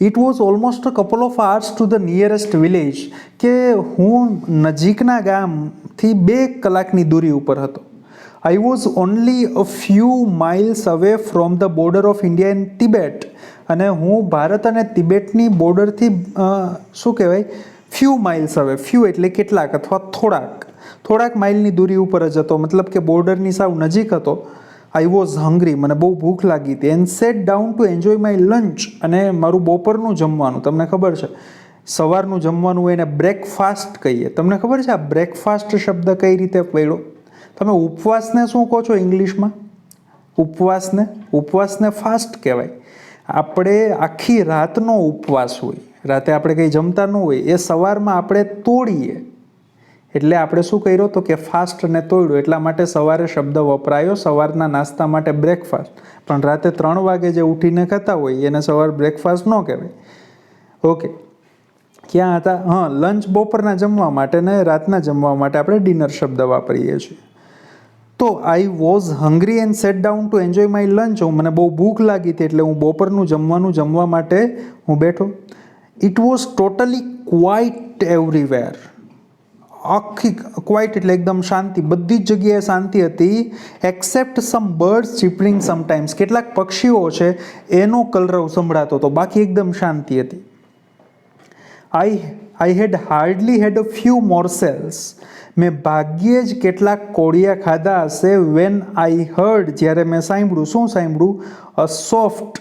It was almost a couple of hours to the nearest village. કે હું નજીકના ગામથી 2 કલાકની દૂરી ઉપર હતો. I was only a few miles away from the border of India and Tibet. અને હું ભારત અને તિબેટની બોર્ડરથી શું કહેવાય, ફ્યુ માઇલ્સ અવે. ફ્યુ એટલે કેટલાક અથવા થોડાક માઇલની દૂરી ઉપર જ હતો, મતલબ કે બોર્ડરની સાવ નજીક હતો. આઈ વોઝ હંગ્રી, મને બહુ ભૂખ લાગી હતી. And set down to enjoy my lunch. અને મારું બપોરનું જમવાનું, તમને ખબર છે સવારનું જમવાનું હોય એને બ્રેકફાસ્ટ કહીએ. તમને ખબર છે આ બ્રેકફાસ્ટ શબ્દ કઈ રીતે પડ્યો? તમે ઉપવાસને શું કહો છો ઇંગ્લિશમાં? ઉપવાસને ફાસ્ટ કહેવાય. આપણે આખી રાતનો ઉપવાસ હોય, રાતે આપણે કંઈ જમતા ન હોય, એ સવારમાં આપણે તોડીએ એટલે આપણે શું કર્યો તો કે ફાસ્ટ અને તોડ્યો. એટલા માટે સવારે શબ્દ વપરાયો, સવારના નાસ્તા માટે બ્રેકફાસ્ટ. પણ રાતે 3 વાગે જે ઉઠીને ખાતા હોય એને સવાર બ્રેકફાસ્ટ ન કહેવાય. ઓકે, ક્યાં હતા? હા, લંચ બપોરના જમવા માટે ને રાતના જમવા માટે આપણે ડિનર શબ્દ વાપરીએ છીએ. તો I was hungry and set down to enjoy my lunch. મને બહુ ભૂખ લાગી હતી એટલે હું બપોરનું જમવાનું જમવા માટે હું બેઠો. It was totally quite everywhere. આખી ક્વાઇટ એટલે એકદમ શાંતિ, બધી જ જગ્યાએ શાંતિ હતી. એક્સેપ્ટ સમ બર્ડ્સ ચીપરિંગ સમટાઈમ્સ. કેટલાક પક્ષીઓ છે એનો કલરવ સંભળાતો હતો, બાકી એકદમ શાંતિ હતી. આઈ હેડ હાર્ડલી હેડ અ ફ્યુ મોર્સેલ્સ. મેં ભાગ્યે જ કેટલાક કોળિયા ખાધા હશે. વેન આઈ હર્ડ, જ્યારે મેં સાંભળ્યું. શું સાંભળ્યું? A soft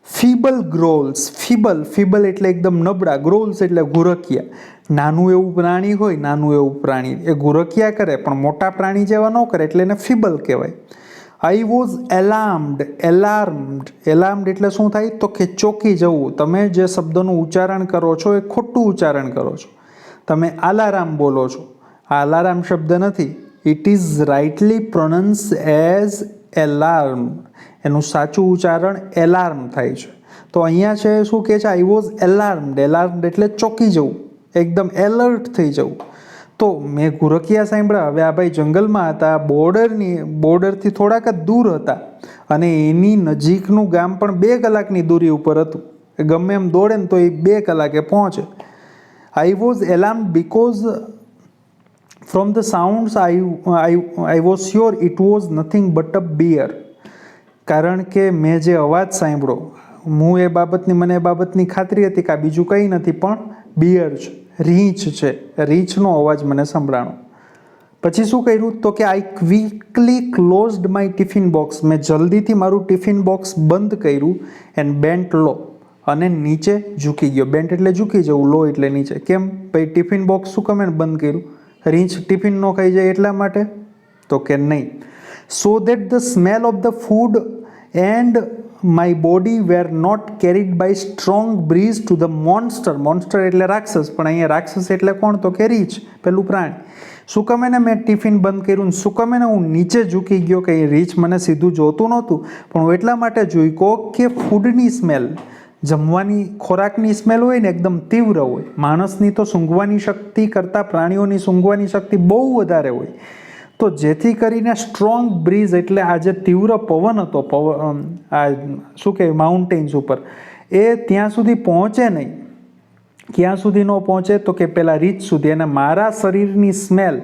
ફીબલ ગ્રોલ્સ. ફીબલ એટલે એકદમ નબળા, ગ્રોલ્સ એટલે ઘુરકિયા. નાનું એવું પ્રાણી હોય, નાનું એવું પ્રાણી એ ઘુરકિયા કરે પણ મોટા પ્રાણી જેવા ન કરે, એટલે એને ફીબલ કહેવાય. આઈ વોઝ એલાર્મ્ડ એટલે શું થાય તો કે ચોંકી જવું. તમે જે શબ્દનું ઉચ્ચારણ કરો છો એ ખોટું ઉચ્ચારણ કરો છો. તમે આલારામ બોલો છો, આ અલાર્મ શબ્દ નથી. It is rightly pronounce as alarm. એનું સાચું ઉચ્ચારણ એલાર્મ થાય છે. તો અહીંયા છે શું કહે છે? આઈ વોઝ એલાર્મ્ડ એટલે ચોંકી જવું, એકદમ એલર્ટ થઈ જવું. તો મેં ઘુરકિયા સાંભળ્યા. હવે આ ભાઈ જંગલમાં હતા, બોર્ડરથી થોડાક જ દૂર હતા અને એની નજીકનું ગામ પણ 2 કલાકની દૂરી ઉપર હતું. ગમે એમ દોડે ને તો એ 2 કલાકે પહોંચે. I was alarmed because from the sounds I was sure it was nothing but a bear. કારણ કે મેં જે અવાજ સાંભળ્યો, મને એ બાબતની ખાતરી હતી કે આ બીજું કંઈ નથી પણ બિયર છે, રીંછ છે. રીંછનો અવાજ મને સંભળાણો. પછી શું કર્યું તો કે I quickly closed my tiffin box. મેં જલ્દીથી મારું ટિફિન બોક્સ બંધ કર્યું. એન્ડ બેન્ટ લો, અને નીચે ઝૂકી ગયો. બેન્ટ એટલે ઝૂકી જવું, લો એટલે નીચે. કેમ ભાઈ ટિફિન બોક્સ શું કમે બંધ કર્યું? રીંછ ટિફિન ન ખાઈ જાય એટલા માટે? તો કે નહીં. So that the smell of the food and my body were not carried by strong breeze to the monster એટલે રાક્ષસ. પણ અહીંયા રાક્ષસ એટલે કોણ તો કે રીંછ, પેલું પ્રાણી. સુકમે ને મેં ટિફિન બંધ કર્યું, સુકમે ને હું નીચે ઝૂકી ગયો કે રીંછ મને સીધું જોતું નહોતું, પણ હું એટલા માટે જોઈકો કે ફૂડની સ્મેલ, જમવાની ખોરાકની સ્મેલ હોય ને એકદમ તીવ્ર હોય. માણસની તો સૂંઘવાની શક્તિ કરતાં પ્રાણીઓની સૂંઘવાની શક્તિ બહુ વધારે હોય. તો જેથી કરીને સ્ટ્રોંગ બ્રીઝ એટલે આ જે તીવ્ર પવન હતો આ શું કહેવાય માઉન્ટેન્સ ઉપર એ ત્યાં સુધી પહોંચે નહીં. ક્યાં સુધી ન પહોંચે તો કે પેલા રીચ સુધી. અને મારા શરીરની સ્મેલ,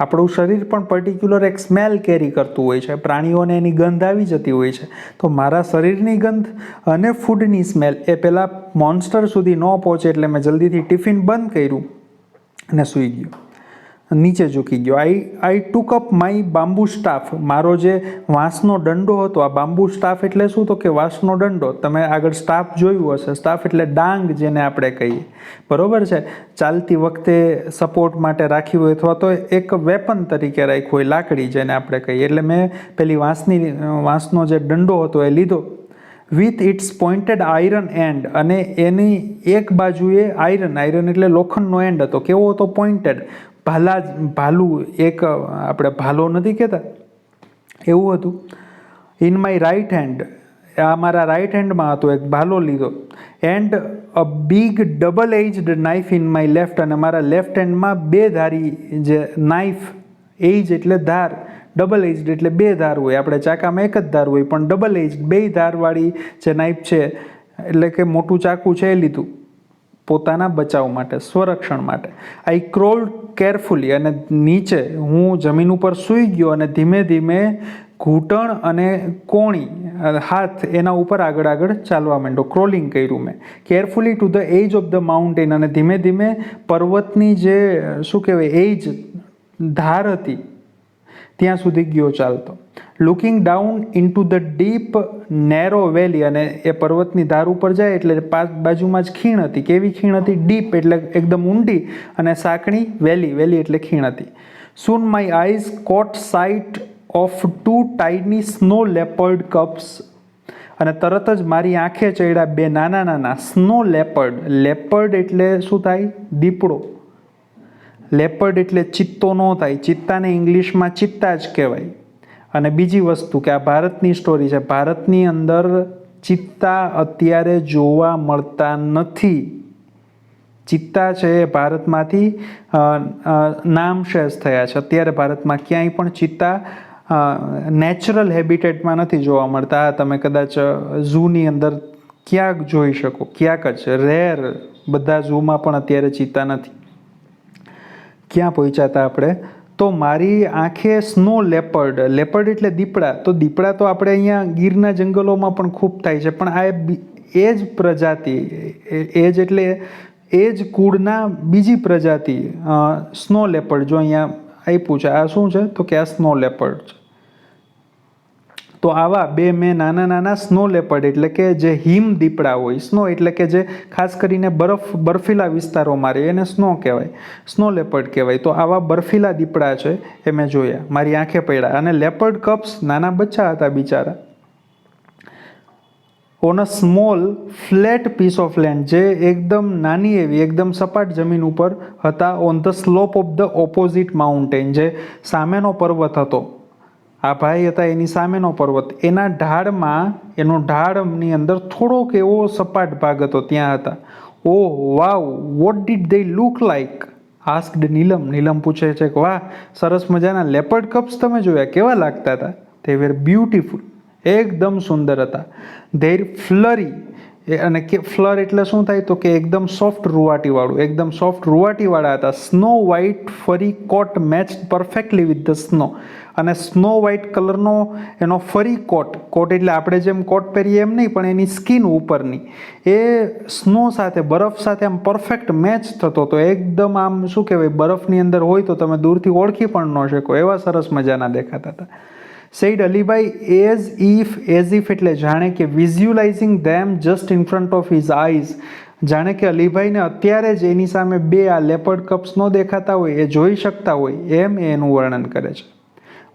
આપણું શરીર પણ પર્ટિક્યુલર એક સ્મેલ કેરી કરતું હોય છે, પ્રાણીઓને એની ગંધ આવી જતી હોય છે. તો મારા શરીરની ગંધ અને ફૂડની સ્મેલ એ પહેલાં મોન્સ્ટર સુધી ન પહોંચે એટલે મેં જલ્દીથી ટિફિન બંધ કર્યું અને સૂઈ ગયો, નીચે ઝૂકી ગયો. આઈ ટુક અપ માય બામ્બુ સ્ટાફ, મારો જે વાંસનો દંડો હતો. આ બામ્બુ સ્ટાફ એટલે શું? તો કે વાંસનો દંડો. તમે આગળ સ્ટાફ જોયું હશે. સ્ટાફ એટલે ડાંગ જેને આપણે કહીએ, બરોબર છે. ચાલતી વખતે સપોર્ટ માટે રાખ્યું હોય અથવા તો એક વેપન તરીકે રાખ્યું હોય, લાકડી જેને આપણે કહીએ. એટલે મેં પેલી વાંસનો જે દંડો હતો એ લીધો. With it's pointed iron and, અને એની એક બાજુએ આયરન એટલે લોખંડનો એન્ડ હતો. કેવો હતો? પોઇન્ટેડ. ભાલું એક આપણે ભાલો નથી કહેતા, એવું હતું. ઇન માય રાઇટ હેન્ડ, આ મારા રાઇટ હેન્ડમાં હતો, એક ભાલો લીધો. And a big double aged knife in my left, અને મારા લેફ્ટ હેન્ડમાં બે ધારી જે નાઇફ, એજ એટલે ધાર, ડબલ એજ્ડ એટલે બે ધાર હોય. આપણે ચાકામાં એક જ ધાર હોય, પણ ડબલ એજ્ડ બે ધારવાળી જે નાઇફ છે એટલે કે મોટું ચાકુ છે એ લીધું પોતાના બચાવ માટે, સ્વરક્ષણ માટે. આઈ ક્રોલ્ડ કેરફુલી, અને નીચે હું જમીન ઉપર સૂઈ ગયો અને ધીમે ધીમે ઘૂંટણ અને કોણી હાથ એના ઉપર આગળ ચાલવા માંડ્યો. ક્રોલિંગ કર્યું મેં. Carefully to the edge of the mountain, અને ધીમે ધીમે પર્વતની જે શું કહેવાય એજ ધાર હતી ત્યાં સુધી ગયો ચાલતો. Looking down into the deep narrow valley, અને એ પર્વતની ધાર ઉપર જાય એટલે બાજુમાં જ ખીણ હતી. કેવી ખીણ હતી? ડીપ એટલે એકદમ ઊંડી, અને સાંકડી વેલી એટલે ખીણ હતી. Soon my eyes caught sight of 2 tiny snow leopard cubs, અને તરત જ મારી આંખે ચડ્યા બે નાના સ્નો લેપર્ડ. લેપર્ડ એટલે શું થાય? દીપડો. લેપર્ડ એટલે ચિત્તો ન થાય, ચિત્તાને ઇંગ્લિશમાં ચિત્તા જ કહેવાય. અને બીજી વસ્તુ કે આ ભારતની સ્ટોરી છે, ભારતની અંદર ચિત્તા અત્યારે જોવા મળતા નથી. ચિત્તા છે એ ભારતમાંથી નામશેષ થયા છે. અત્યારે ભારતમાં ક્યાંય પણ ચિત્તા નેચરલ હેબિટેટમાં નથી જોવા મળતા. તમે કદાચ ઝૂની અંદર ક્યાંક જોઈ શકો, ક્યાંક જ રેર. બધા ઝૂમાં પણ અત્યારે ચિત્તા નથી. ક્યાં પહોંચ્યા હતા આપણે? તો મારી આંખે સ્નો લેપર્ડ એટલે દીપડા. તો દીપડા તો આપણે અહીંયા ગીરના જંગલોમાં પણ ખૂબ થાય છે, પણ આ એ જ પ્રજાતિ, એ જ એટલે એ જ કુળના બીજી પ્રજાતિ સ્નો લેપર્ડ. જો અહીંયા આપ્યું છે, આ શું છે? તો કે આ સ્નો લેપર્ડ છે. તો આવા બે મેં નાના સ્નો લેપર્ડ એટલે કે જે હિમ દીપડા હોય. સ્નો એટલે કે જે ખાસ કરીને બર્ફીલા વિસ્તારોમાં રહે એને સ્નો કહેવાય, સ્નો લેપર્ડ કહેવાય. તો આવા બર્ફીલા દીપડા છે એ મેં જોયા, મારી આંખે પડ્યા. અને લેપર્ડ કપ્સ નાના બચ્ચા હતા બિચારા. On a small flat piece of land, જે એકદમ નાની એવી એકદમ સપાટ જમીન ઉપર હતા. On the slope of the opposite mountain, જે સામેનો પર્વત હતો. આ ભાઈ હતા એની સામેનો પર્વત, એના ઢાળમાં, એનો ઢાળની અંદર થોડોક એવો સપાટ ભાગ હતો, ત્યાં હતા. Oh wow, what did they look like? Asked Neelam. Neelam પૂછે છે કે વાહ, સરસ મજાના લેપર્ડ કપ્સ તમે જોયા, કેવા લાગતા હતા? ધે વેર બ્યુટીફુલ, એકદમ સુંદર હતા. ધેર ફ્લરી, અને કે ફ્લર એટલે શું થાય? તો કે એકદમ સોફ્ટ રૂવાટીવાળું, એકદમ સોફ્ટ રૂવાટીવાળા હતા. Snow white furry coat matched perfectly with the snow, અને સ્નો વ્હાઇટ કલરનો એનો ફરી કોટ એટલે આપણે જેમ કોટ પહેરીએ એમ નહીં, પણ એની સ્કિન ઉપરની એ સ્નો સાથે, બરફ સાથે આમ પરફેક્ટ મેચ થતો હતો. એકદમ આમ શું કહેવાય, બરફની અંદર હોય તો તમે દૂરથી ઓળખી પણ ન શકો, એવા સરસ મજાના દેખાતા હતા. સેડ અલીભાઈ એઝ ઇફ એટલે જાણે કે visualising them just in front of his eyes, જાણે કે અલીભાઈને અત્યારે જ એની સામે બે આ લેપર્ડ કપ્સ ન દેખાતા હોય, એ જોઈ શકતા હોય એમ એનું વર્ણન કરે છે.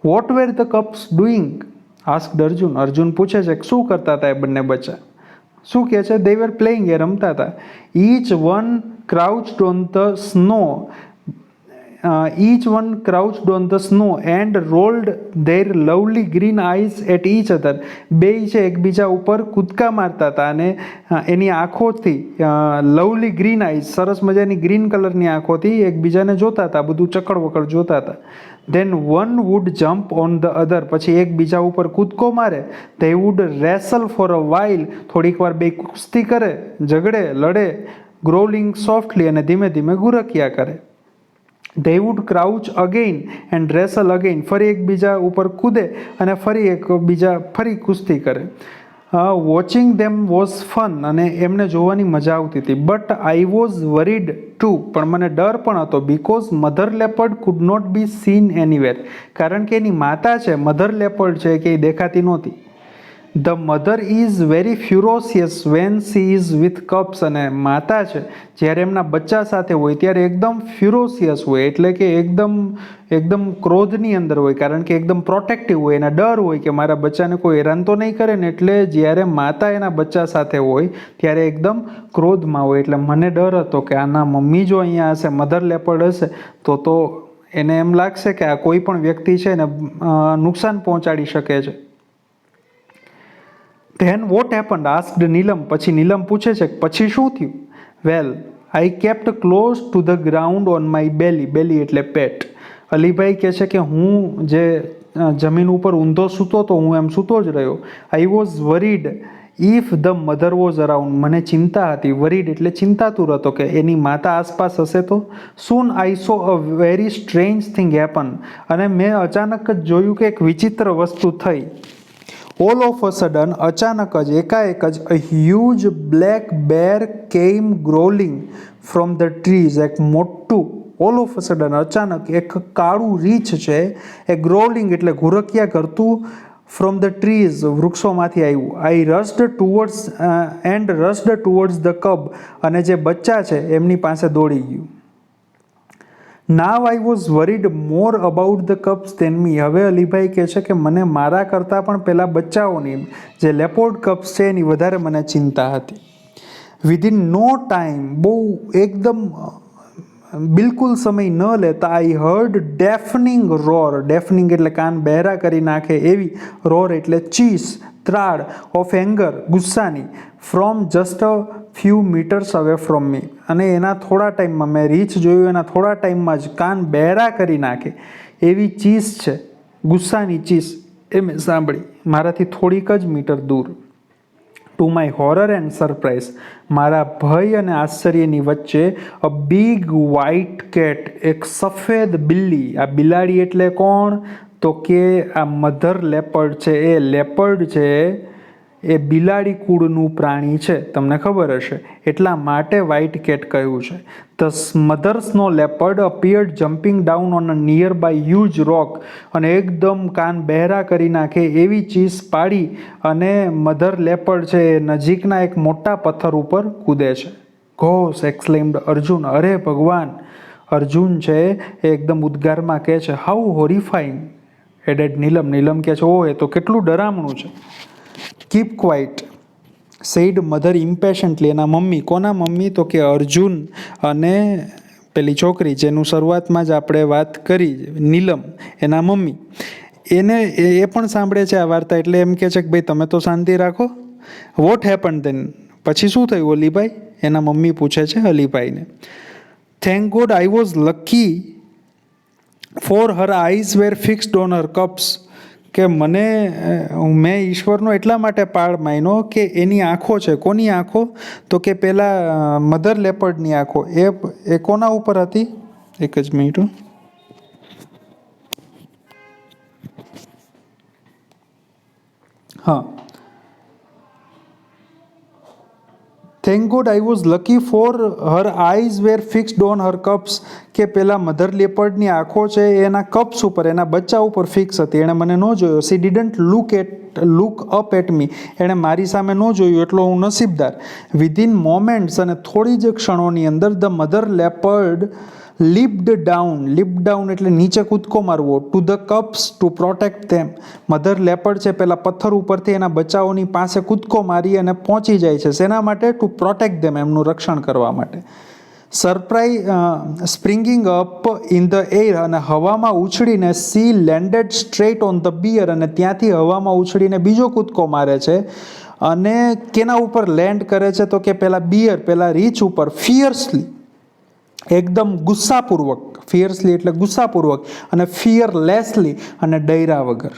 What were the cubs doing? Asked Arjun. Arjun પૂછે છે કે શું કરતા હતા એ બંને બચ્ચા? શું કહે છે? દે વેર પ્લેઇંગ, એ રમતા હતા. Each one crouched on the snow, each one crouched on the snow and rolled their lovely green eyes at each other. બે છે એકબીજા ઉપર કૂદકા મારતા હતા અને એની આંખોથી લવલી ગ્રીન આઈઝ, સરસ મજાની ગ્રીન કલરની આંખોથી એકબીજાને જોતા હતા, બધું ચકડ વકડ જોતા હતા. Then one would jump on the other, પછી એકબીજા ઉપર કૂદકો મારે. They would wrestle for a while, થોડીક વાર બે કુસ્તી કરે, ઝઘડે, લડે. Growling softly, અને ધીમે ધીમે ગુરકિયા કરે. They would crouch again and wrestle again, ફરી એકબીજા ઉપર કૂદે અને ફરી ફરી કુસ્તી કરે. વોચિંગ ધેમ વોઝ ફન, અને એમને જોવાની મજા આવતી હતી. But I was worried too, પણ મને ડર પણ હતો. Because mother leopard could not be seen anywhere, કારણ કે એની માતા છે, મધર લેપર્ડ છે, કે એ દેખાતી નહોતી. The mother is very ferocious when she is with cubs, અને માતા છે જ્યારે એમના બચ્ચા સાથે હોય ત્યારે એકદમ ફ્યુરોસિયસ હોય, એટલે કે એકદમ ક્રોધની અંદર હોય, કારણ કે એકદમ પ્રોટેક્ટિવ હોય, એના ડર હોય કે મારા બચ્ચાને કોઈ હેરાન તો નહીં કરે ને. એટલે જ્યારે માતા એના બચ્ચા સાથે હોય ત્યારે એકદમ ક્રોધમાં હોય. એટલે મને ડર હતો કે આના મમ્મી જો અહીંયા હશે, મધર લેપર્ડ હશે, તો એને એમ લાગશે કે આ કોઈ પણ વ્યક્તિ છે એને નુકસાન પહોંચાડી શકે છે. Then what happened asked Neelam, પછી નીલમ પૂછે છે કે પછી શું થયું. Well I kept close to the ground on my belly, belly એટલે પેટ. અલીભાઈ કહે છે કે હું જે જમીન ઉપર ઊંધો સૂતો તો હું એમ સૂતો જ રહ્યો. આઈ was worried if the mother was around, મને ચિંતા હતી. વરીડ એટલે ચિંતાતુર હતો કે એની માતા આસપાસ હશે તો. Soon I saw a very strange thing happen, અને મેં અચાનક જ જોયું કે એક વિચિત્ર વસ્તુ થઈ. ઓલ ઓફ અ સડન, અચાનક જ, એકાએક જ, અ હ્યુજ બ્લેક બેર કેમ ગ્રોલિંગ ફ્રોમ ધ ટ્રીઝ, એક મોટું, ઓલ ઓફ અ સડન અચાનક એક કાળું રીંછ છે એ ગ્રોલિંગ એટલે ઘુરકિયા કરતું ફ્રોમ ધ ટ્રીઝ, વૃક્ષોમાંથી આવ્યું. આઈ રસ્ડ ટુવર્ડ્સ ધ કબ, અને જે બચ્ચા છે એમની પાસે દોડી ગયું. Now I was worried more about the cubs than me, હવે અલીભાઈ કહે છે કે મને મારા કરતાં પણ પહેલાં બચ્ચાઓની, જે લેપોર્ડ કપ્સ છે એની વધારે મને ચિંતા હતી. વિધિન નો ટાઈમ, બહુ એકદમ બિલકુલ સમય ન લેતા, આઈ હર્ડ ડેફનિંગ રોર, ડેફનિંગ એટલે કાન બહેરા કરી નાખે એવી, રોર એટલે ચીસ, ત્રાડ, ઓફ એંગર, ગુસ્સાની, from just a few metres away from me, અને એના થોડા ટાઈમમાં, મેં રીંછ જોયું એના થોડા ટાઈમમાં જ કાન બહેરા કરી નાખે એવી ચીસ છે, ગુસ્સાની ચીસ, એ મેં સાંભળી મારાથી થોડીક જ મીટર દૂર. To my horror and surprise, મારા ભય અને આશ્ચર્યની વચ્ચે, અ બિગ વ્હાઇટ કેટ, એક સફેદ બિલ્લી. આ બિલાડી એટલે કોણ? તો કે આ મધર લેપર્ડ છે, એ લેપર્ડ છે એ બિલાડી કુળનું પ્રાણી છે, તમને ખબર હશે, એટલા માટે વ્હાઇટ કેટ કહ્યું છે. The mother snow leopard appeared jumping down on a nearby huge rock, અને એકદમ કાન બહેરા કરી નાખે એવી ચીસ પાડી અને મધર લેપર્ડ છે એ નજીકના એક મોટા પથ્થર ઉપર કૂદે છે. ઘોષ એક્સક્લેમ્ડ અર્જુન, અરે ભગવાન! અર્જુન છે એ એકદમ ઉદ્ગારમાં કહે છે. હાઉ હોરિફાઈંગ એડેડ નીલમ, નીલમ કહે છે ઓહ એ તો કેટલું ડરામણું છે. કીપ ક્વાઇટ સેડ મધર ઇમ્પેશન્ટલી, એના મમ્મી, કોના મમ્મી? તો કે અર્જુન અને પેલી છોકરી જેનું શરૂઆતમાં જ આપણે વાત કરી, નીલમ, એના મમ્મી, એને એ પણ સાંભળે છે આ વાર્તા, એટલે એમ કહે છે કે ભાઈ તમે તો શાંતિ રાખો. વોટ હેપન ધેન, પછી શું થયું અલીભાઈ? એના મમ્મી પૂછે છે અલીભાઈને. Thank God I was lucky for her eyes were fixed on her cubs, કે મેં ઈશ્વરનો એટલા માટે પાળ માન્યો કે એની આંખો છે, કોની આંખો? તો કે પેલા મધર લેપર્ડની આંખો, એ કોના ઉપર હતી? એક જ મિનિટ. હા, thank God I was lucky for her eyes were fixed on her cubs, કે પેલા મધર લેપર્ડની આંખો છે એના કપ્સ ઉપર, એના બચ્ચા ઉપર ફિક્સ હતી. એણે મને ન જોયો. She didn't look up at me, એણે મારી સામે ન જોયું, એટલો હું નસીબદાર. વિધિન મોમેન્ટ્સ, અને થોડી જ ક્ષણોની અંદર, the mother leopard leaped down એટલે નીચે કૂદકો મારવો, to the cubs to protect them, mother leopard છે પેલા પથ્થર ઉપરથી એના બચ્ચાઓની પાસે કૂદકો મારી અને પહોંચી જાય છે. શેના માટે? ટુ પ્રોટેક્ટ ધેમ, એમનું રક્ષણ કરવા માટે. Springing up in the air, અને હવામાં ઉછળીને she landed straight on the bear, અને ત્યાંથી હવામાં ઉછળીને બીજો કૂદકો મારે છે. અને કેના ઉપર લેન્ડ કરે છે તો કે પેલા બિયર, પેલા રીચ ઉપર, ફિયર્સલી, એકદમ ગુસ્સાપૂર્વક. ફિયર્સલી એટલે ગુસ્સાપૂર્વક, અને ફિયરલેસલી, અને ડૈરા વગર.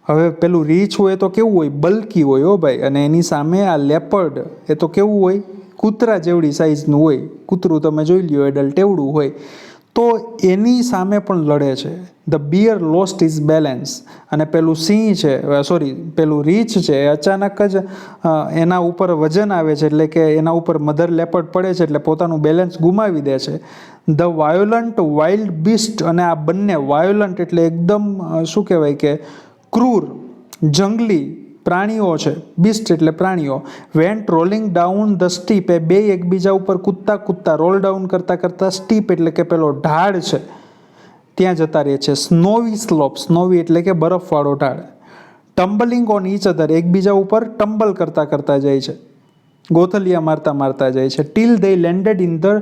હવે પેલું રીચ હોય તો કેવું હોય, બલ્કી હોય હો ભાઈ, અને એની સામે આ લેપર્ડ એ તો કેવું હોય, કૂતરા જેવડી સાઇઝનું હોય. કૂતરું તમે જોઈ લ્યો એડલ્ટ એવડું હોય. તો એની સામે પણ લડે છે. The bear lost his balance, અને પેલું સિંહ છે, સોરી પેલું રીચ છે, એ અચાનક જ એના ઉપર વજન આવે છે, એટલે કે એના ઉપર મધર લેપર્ડ પડે છે, એટલે પોતાનું બેલેન્સ ગુમાવી દે છે. ધ વાયોલન્ટ વાઇલ્ડ બીસ્ટ, અને આ બંને વાયોલન્ટ એટલે એકદમ શું કહેવાય કે ક્રૂર જંગલી પ્રાણીઓ છે, બીસ્ટ એટલે પ્રાણીઓ, went rolling down the steep, એ બે એકબીજા ઉપર કૂદતા કૂદતા, રોલ ડાઉન કરતા કરતા, સ્ટીપ એટલે કે પેલો ઢાળ છે ત્યાં જતા રહે છે. સ્નોવી સ્લોપ, સ્નોવી એટલે કે બરફવાળો ઢાળ. ટમ્બલિંગ ઓન ઈચ અધર, એકબીજા ઉપર ટમ્બલ કરતા કરતા જાય છે, ગોથલિયા મારતા મારતા જાય છે. Till they landed in the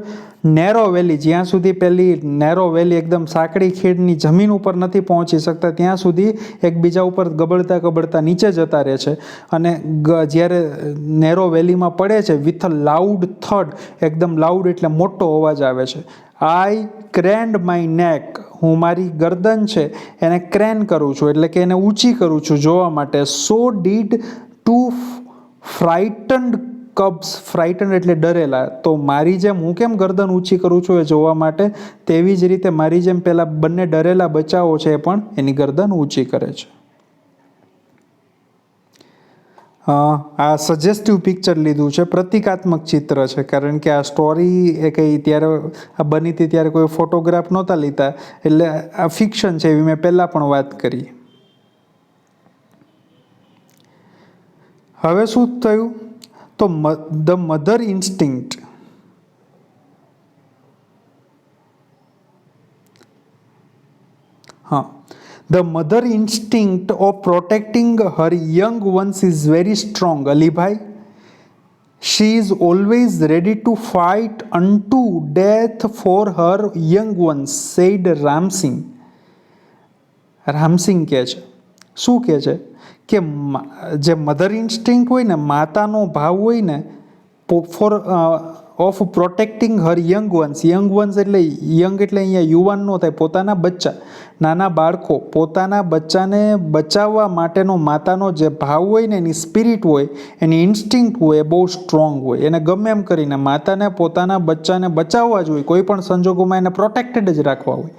narrow valley, જ્યાં સુધી પેલી નેરો વેલી એકદમ સાંકડી ખેડની જમીન ઉપર નથી પહોંચી શકતા ત્યાં સુધી એકબીજા ઉપર ગબડતા ગબડતા નીચે જતા રહે છે. અને જ્યારે નેરો વેલીમાં પડે છે, વિથ અ લાઉડ થડ, એકદમ લાઉડ એટલે મોટો અવાજ આવે છે. આઈ ક્રેન્ડ માય નેક, હું મારી ગરદન છે એને ક્રેન કરું છું, એટલે કે એને ઊંચી કરું છું જોવા માટે. So did two frightened cubs, frightened એટલે ડરેલા, તો મારી જેમ હું કેમ ગરદન ઊંચી કરું છું એ જોવા માટે, તેવી જ રીતે મારી જેમ પેલા બંને ડરેલા બચ્ચાઓ છે એ પણ એની ગરદન ઊંચી કરે છે. આ સજેસ્ટિવ પિક્ચર લીધું છે, પ્રતિકાત્મક ચિત્ર છે, કારણ કે આ સ્ટોરી એ કંઈ ત્યારે આ બની હતી ત્યારે કોઈ ફોટોગ્રાફ નહોતા લીધા, એટલે આ ફિક્શન છે એવી મેં પહેલાં પણ વાત કરી. હવે શું થયું તો ધ મધર ઇન્સ્ટિંક્ટ, હા, The mother instinct of protecting her young ones is very strong, Alibhai. She is always ready to fight unto death for her young ones, said Ramsing. Ram Singh કહે છે, શું કહે છે કે જે મધર ઇન્સ્ટિંક્ટ હોય ને, માતાનો ભાવ હોય ને, for of protecting her young ones, young ones એટલે યંગ એટલે અહીંયા યુવાન નો થાય, પોતાના બચ્ચા, નાના બાળકો, પોતાના બચ્ચાને બચાવવા માટેનો માતાનો જે ભાવ હોય ને, એની સ્પિરિટ હોય, એની ઇન્સ્ટિંક્ટ હોય, એ બહુ સ્ટ્રોંગ હોય. એને ગમે એમ કરીને માતાને પોતાના બચ્ચાને બચાવવા જ હોય, કોઈ પણ સંજોગોમાં એને પ્રોટેક્ટેડ જ રાખવા હોય.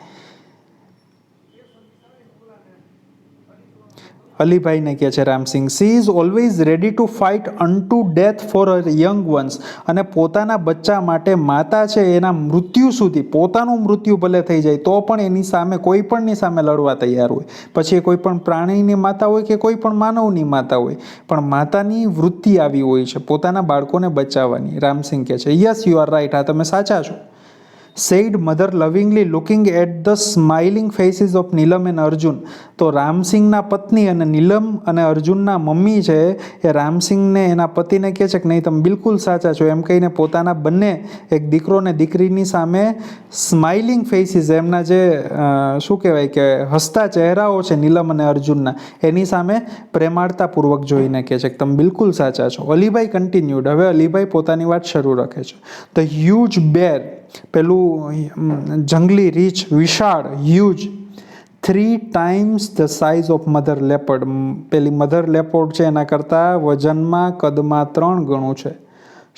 અલીભાઈને કહે છે Ramsingh, she is always ready to fight unto death for her young ones, અને પોતાના બચ્ચા માટે માતા છે એના મૃત્યુ સુધી, પોતાનું મૃત્યુ ભલે થઈ જાય તો પણ એની સામે, કોઈ પણની સામે લડવા તૈયાર હોય. પછી એ કોઈ પણ પ્રાણીની માતા હોય કે કોઈ પણ માનવની માતા હોય, પણ માતાની વૃત્તિ આવી હોય છે પોતાના બાળકોને બચાવવાની. રામસિંગ કહે છે, યસ યુ આર રાઇટ, આ તમે સાચા છો. said mother lovingly looking at the smiling faces of Neelam and Arjun. તો રામસિંગના પત્ની અને નીલમ અને અર્જુનના મમ્મી છે એ રામસિંગને, એના પતિને કહે છે કે નહીં તમે બિલકુલ સાચા છો, એમ કહીને પોતાના બંને, એક દીકરો ને દીકરીની સામે સ્માઇલિંગ ફેસીસ, એમના જે શું કહેવાય કે હસતા ચહેરાઓ છે નીલમ અને અર્જુનના, એની સામે પ્રેમાળતાપૂર્વક જોઈને કહે છે કે તમે બિલકુલ સાચા છો. અલીભાઈ કન્ટિન્યુડ, હવે અલીભાઈ પોતાની વાત શરૂ રાખે છે. ધ હ્યુજ બેર, પેલું જંગલી રીછ, વિશાળ, huge, 3 times the size of mother leopard, પેલી મધર લેપર્ડ છે એના કરતાં વજનમાં, કદમાં 3 ગણું છે.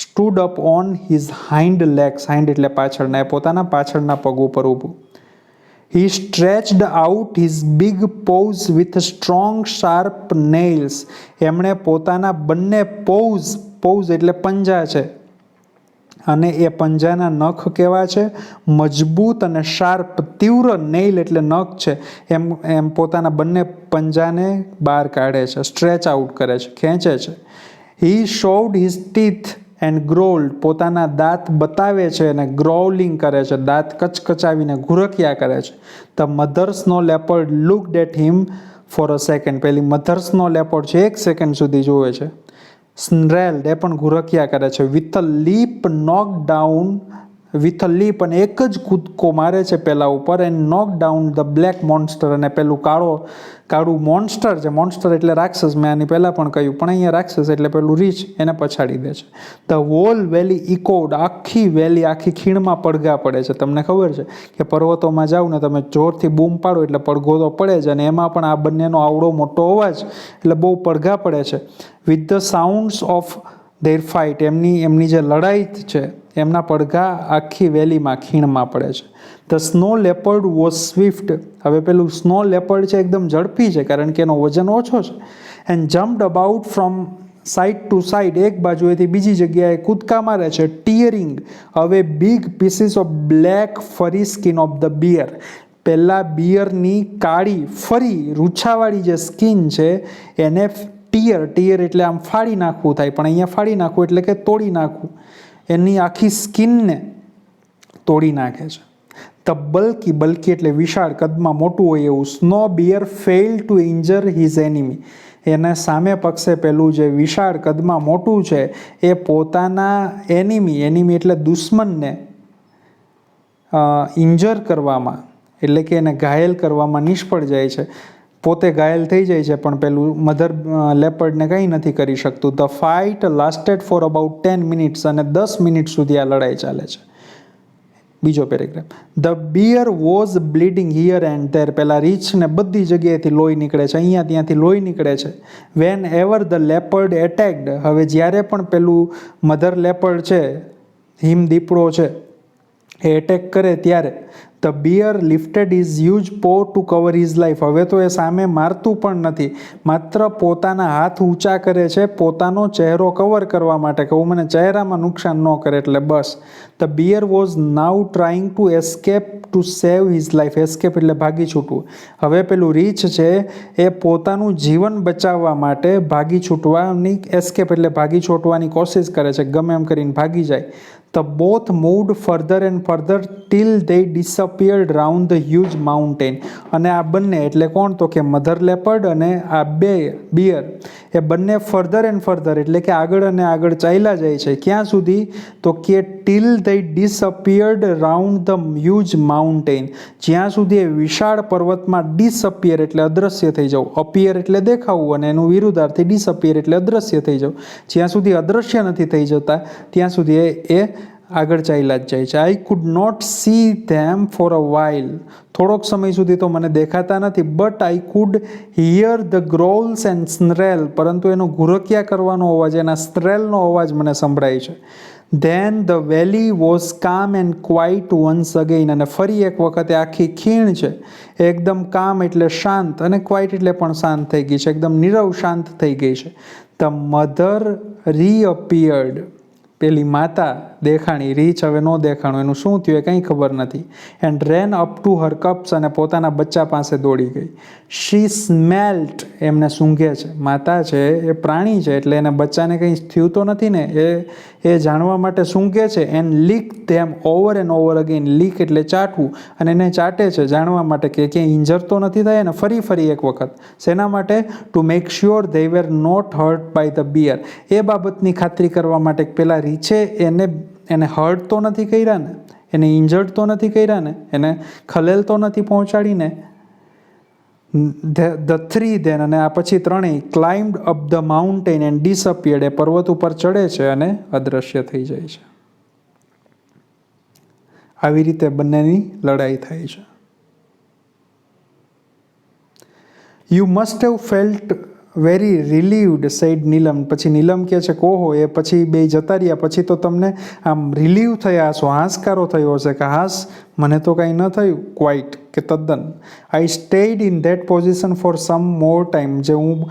Stood up on his hind legs, hind એટલે પાછળના, એ પોતાના પાછળના પગ ઉપર ઊભું. He stretched out his big paws with strong sharp nails. એમણે પોતાના બંને paws એટલે પંજા છે, અને એ પંજાના નખ કેવા છે, મજબૂત અને શાર્પ, તીવ્ર, નેઇલ એટલે નખ છે, એમ પોતાના બંને પંજાને બહાર કાઢે છે, સ્ટ્રેચ આઉટ કરે છે, ખેંચે છે. હી શોવડ હિઝ ટીથ એન્ડ ગ્રોલ્ડ, પોતાના દાંત બતાવે છે અને ગ્રોવલિંગ કરે છે, દાંત કચકચાવીને ઘુરકિયા કરે છે. ધ મધર્સનો leopard looked at him for a second, પેલી મધર્સનો લેપર્ડ છે 1 સેકન્ડ સુધી જોવે છે. સ્નરેલ્ડ, એ પણ ઘુરકિયા કરે છે. With a leap knock down with a leap, અને એક જ કૂદકો મારે છે પેલા ઉપર, and knock down the black monster, અને પેલું કાળું મોન્સ્ટર છે, મોન્સ્ટર એટલે રાક્ષસ, મેં આની પહેલાં પણ કહ્યું, પણ અહીંયા રાક્ષસ એટલે પેલું રીચ, એને પછાડી દે છે. ધ હોલ વેલી ઇકોડ, આખી વેલી, આખી ખીણમાં પડઘા પડે છે. તમને ખબર છે કે પર્વતોમાં જાઓ ને તમે, જોરથી બૂમ પાડો એટલે પડઘો તો પડે જ, અને એમાં પણ આ બંનેનો આવડો મોટો અવાજ એટલે બહુ પડઘા પડે છે. With the sounds of their fight, એમની જે લડાઈ છે એમના પડઘા આખી વેલીમાં ખીણમાં પડે છે. The snow leopard was Swift, હવે પેલું સ્નો લેપર્ડ છે એકદમ ઝડપી છે કારણ કે એનો વજન ઓછો છે. And jumped about from side to side, એક બાજુએથી બીજી જગ્યાએ કૂદકા મારે છે. ટીયરિંગ હવે big pieces of black furry skin of the bear, પહેલાં બિયરની કાળી ફરી રૂછાવાળી જે સ્કિન છે એને ટીયર એટલે આમ ફાડી નાખવું થાય, પણ અહીંયા ફાડી નાખવું એટલે કે તોડી નાખવું, એની આખી સ્કિનને તોડી નાખે છે. ધ બલ્કી એટલે વિશાળ, કદમાં મોટું હોય એવું. Snow bear fail to injure his enemy, એને સામે પક્ષે પેલું જે વિશાળ કદમાં મોટું છે એ પોતાના એનિમી એટલે દુશ્મનને ઇન્જર કરવામાં, એટલે કે એને ઘાયલ કરવામાં નિષ્ફળ જાય છે. પોતે ઘાયલ થઈ જાય છે પણ પેલું મધર લેપર્ડને કંઈ નથી કરી શકતું. The fight lasted for about 10 minutes, અને 10 મિનિટ સુધી આ લડાઈ ચાલે છે. બીજો paragraph. The bear was bleeding here and there, પેલા રીછને બધી જગ્યાએથી લોહી નીકળે છે, અહીંયા ત્યાંથી લોહી નીકળે છે. વેન એવર ધ લેપર્ડ એટેક્ડ, હવે જ્યારે પણ પેલું મધર લેપર્ડ છે, હિમ દીપડો છે, એ એટેક કરે ત્યારે the bear lifted his huge paw to cover his life, હવે તો એ સામે મારતું પણ નથી, માત્ર પોતાના હાથ ઊંચા કરે છે પોતાનો ચહેરો કવર કરવા માટે, કે મને ચહેરામાં નુકસાન ન કરે એટલે બસ. The bear was now trying to escape to save his life, escape એટલે ભાગી છૂટવું. હવે પેલું રીછ છે એ પોતાનું જીવન બચાવવા માટે ભાગી છૂટવાની, એસ્કેપ એટલે ભાગી છૂટવાની કોશિશ કરે છે, ગમે એમ કરીને ભાગી જાય. The both moved further and further till they disappeared round the huge mountain, અને આ બંને એટલે કોણ, તો કે મધર લેપર્ડ અને આ બિયર, એ બંને ફર્ધર એન્ડ ફર્ધર એટલે કે આગળ અને આગળ ચાલ્યા જાય છે. ક્યાં સુધી, તો કે till they disappeared round the huge mountain, જ્યાં સુધી એ વિશાળ પર્વતમાં ડિસઅપિયર એટલે અદૃશ્ય થઈ જવું, અપિયર એટલે દેખાવું અને એનું વિરુદ્ધાર્થી ડિસઅપિયર એટલે અદૃશ્ય થઈ જવું, જ્યાં સુધી અદૃશ્ય નથી થઈ જતા ત્યાં સુધી એ આગળ ચાલ્યા જ જાય છે. I could not see them for a while, થોડોક સમય સુધી તો મને દેખાતા નથી. But I could hear the growls and snarl, પરંતુ એનો ઘુરકિયા કરવાનો અવાજ, એના સ્ટ્રેલનો અવાજ મને સંભળાય છે. Then the valley was calm and quiet once again, અને ફરી એક વખતે આખી ખીણ છે એકદમ કામ એટલે શાંત, અને ક્વાઇટ એટલે પણ શાંત થઈ ગઈ છે, એકદમ નીરવ શાંત થઈ ગઈ છે. ધ મધર રીઅપિયર્ડ, પેલી માતા દેખાણી, રીચ હવે નો દેખાણું, એનું શું થયું એ કંઈ ખબર નથી. And rain up to her cups, અને પોતાના બચ્ચા પાસે દોડી ગઈ. શી સ્મેલ્ટ, એમને સૂંઘે છે, માતા છે એ પ્રાણી છે એટલે એને બચ્ચાને કંઈ થયું તો નથી ને, એ જાણવા માટે સૂંઘે છે. And leak them over and over again, leak એટલે ચાટવું, અને એને ચાટે છે જાણવા માટે કે ક્યાંય ઇન્જર તો નથી થાય ને, ફરી એક વખત. શેના માટે? To make sure they were not hurt by the bear, એ બાબતની ખાતરી કરવા માટે પેલા રીછે એને હર્ટ તો નથી કર્યા ને, એને ઇન્જર્ડ તો નથી કર્યા ને, એને ખલેલ તો નથી પહોંચાડીને. ધ થ્રી ધેન, અને આ પછી ત્રણેય climbed up the mountain and disappeared, એ પર્વત ઉપર ચડે છે અને અદૃશ્ય થઈ જાય છે. આવી રીતે બંનેની લડાઈ થાય છે. You must have felt very relieved said Neelam, પછી નીલમ કહે છે કોહો, એ પછી બે જતા રહ્યા પછી તો તમને આમ રિલીવ થયા હશો, હાશકારો થયો હશે કે હાશ મને તો કાંઈ ન થયું, ક્વાઇટ કે તદ્દન. I stayed in that position for some more time, જે હું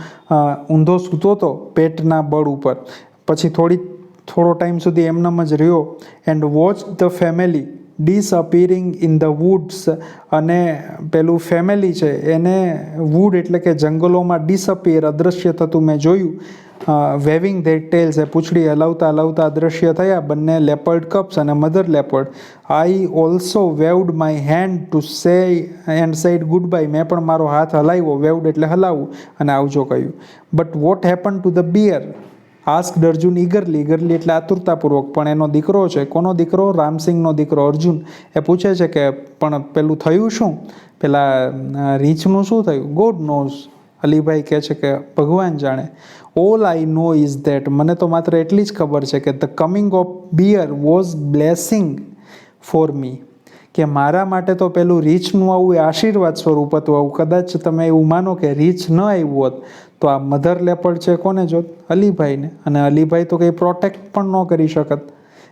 ઊંધો સૂતો હતો પેટના બળ ઉપર, પછી થોડો ટાઈમ સુધી એમનામ જ રહ્યો. And watch the family disappearing in the woods, અને પેલું ફેમિલી છે એને વુડ એટલે કે જંગલોમાં ડિસઅપિયર અદૃશ્ય થતું મેં જોયું. વેવિંગ ધેર ટેલ્સ, એ પૂંછડી હલાવતા હલાવતા અદૃશ્ય થયા બંને લેપર્ડ કપ્સ અને mother leopard. I also વેવડ my hand to say and said good bye, મેં પણ મારો હાથ હલાવ્યો, વેવડ એટલે હલાવવું, અને આવજો કહ્યું. But what happen to the bear, asked Arjun eagerly એટલે આતુરતાપૂર્વક. પણ એનો દીકરો છે, કોનો દીકરો? રામસિંગનો દીકરો અર્જુન. એ પૂછે છે કે પણ પેલું થયું શું, પેલા રીંછનું શું થયું? God nose. અલીભાઈ કહે છે કે ભગવાન જાણે. All I know is that, મને તો માત્ર એટલી જ ખબર છે કે the coming of bear was blessing for me, કે મારા માટે તો પેલું રીંછનું આવું એ આશીર્વાદ સ્વરૂપ હતું. આવું કદાચ તમે એવું માનો કે રીંછ ન આવ્યું હોત તો આ મધર લેપર્ડ છે કોને જોત? અલીભાઈને. અને અલીભાઈ તો કંઈ પ્રોટેક્ટ પણ ન કરી શકત,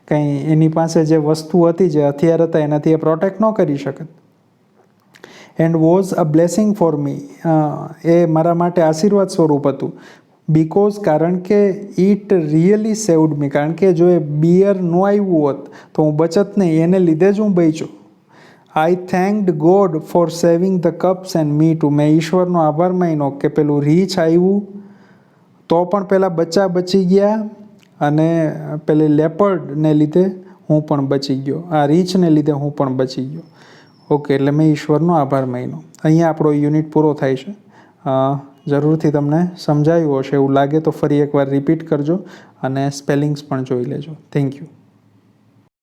કંઈ એની પાસે જે વસ્તુ હતી, જે હથિયાર હતા, એનાથી એ પ્રોટેક્ટ ન કરી શકત. And was a blessing for me, એ મારા માટે આશીર્વાદ સ્વરૂપ હતું. બિકોઝ, કારણ કે ઇટ રિયલી સેવડ મી, કારણ કે જો એ બિયર ન આવ્યું હોત તો હું બચત નહીં, એને લીધે જ હું બચ્યો. I thanked God for saving the cubs and me too, મેં ઈશ્વરનો આભાર માન્યો કે પેલું રીંછ આવ્યું તો પણ પેલા બચ્ચા બચી ગયા, અને પેલી લેપર્ડને લીધે હું પણ બચી ગયો, આ રીંછને લીધે હું પણ બચી ગયો. ઓકે, એટલે મેં ઈશ્વરનો આભાર માન્યો. અહીંયા આપણો યુનિટ પૂરો થાય છે. જરૂરથી તમને સમજાયું હશે. એવું લાગે તો ફરી એકવાર રિપીટ કરજો અને સ્પેલિંગ્સ પણ જોઈ લેજો. Thank you.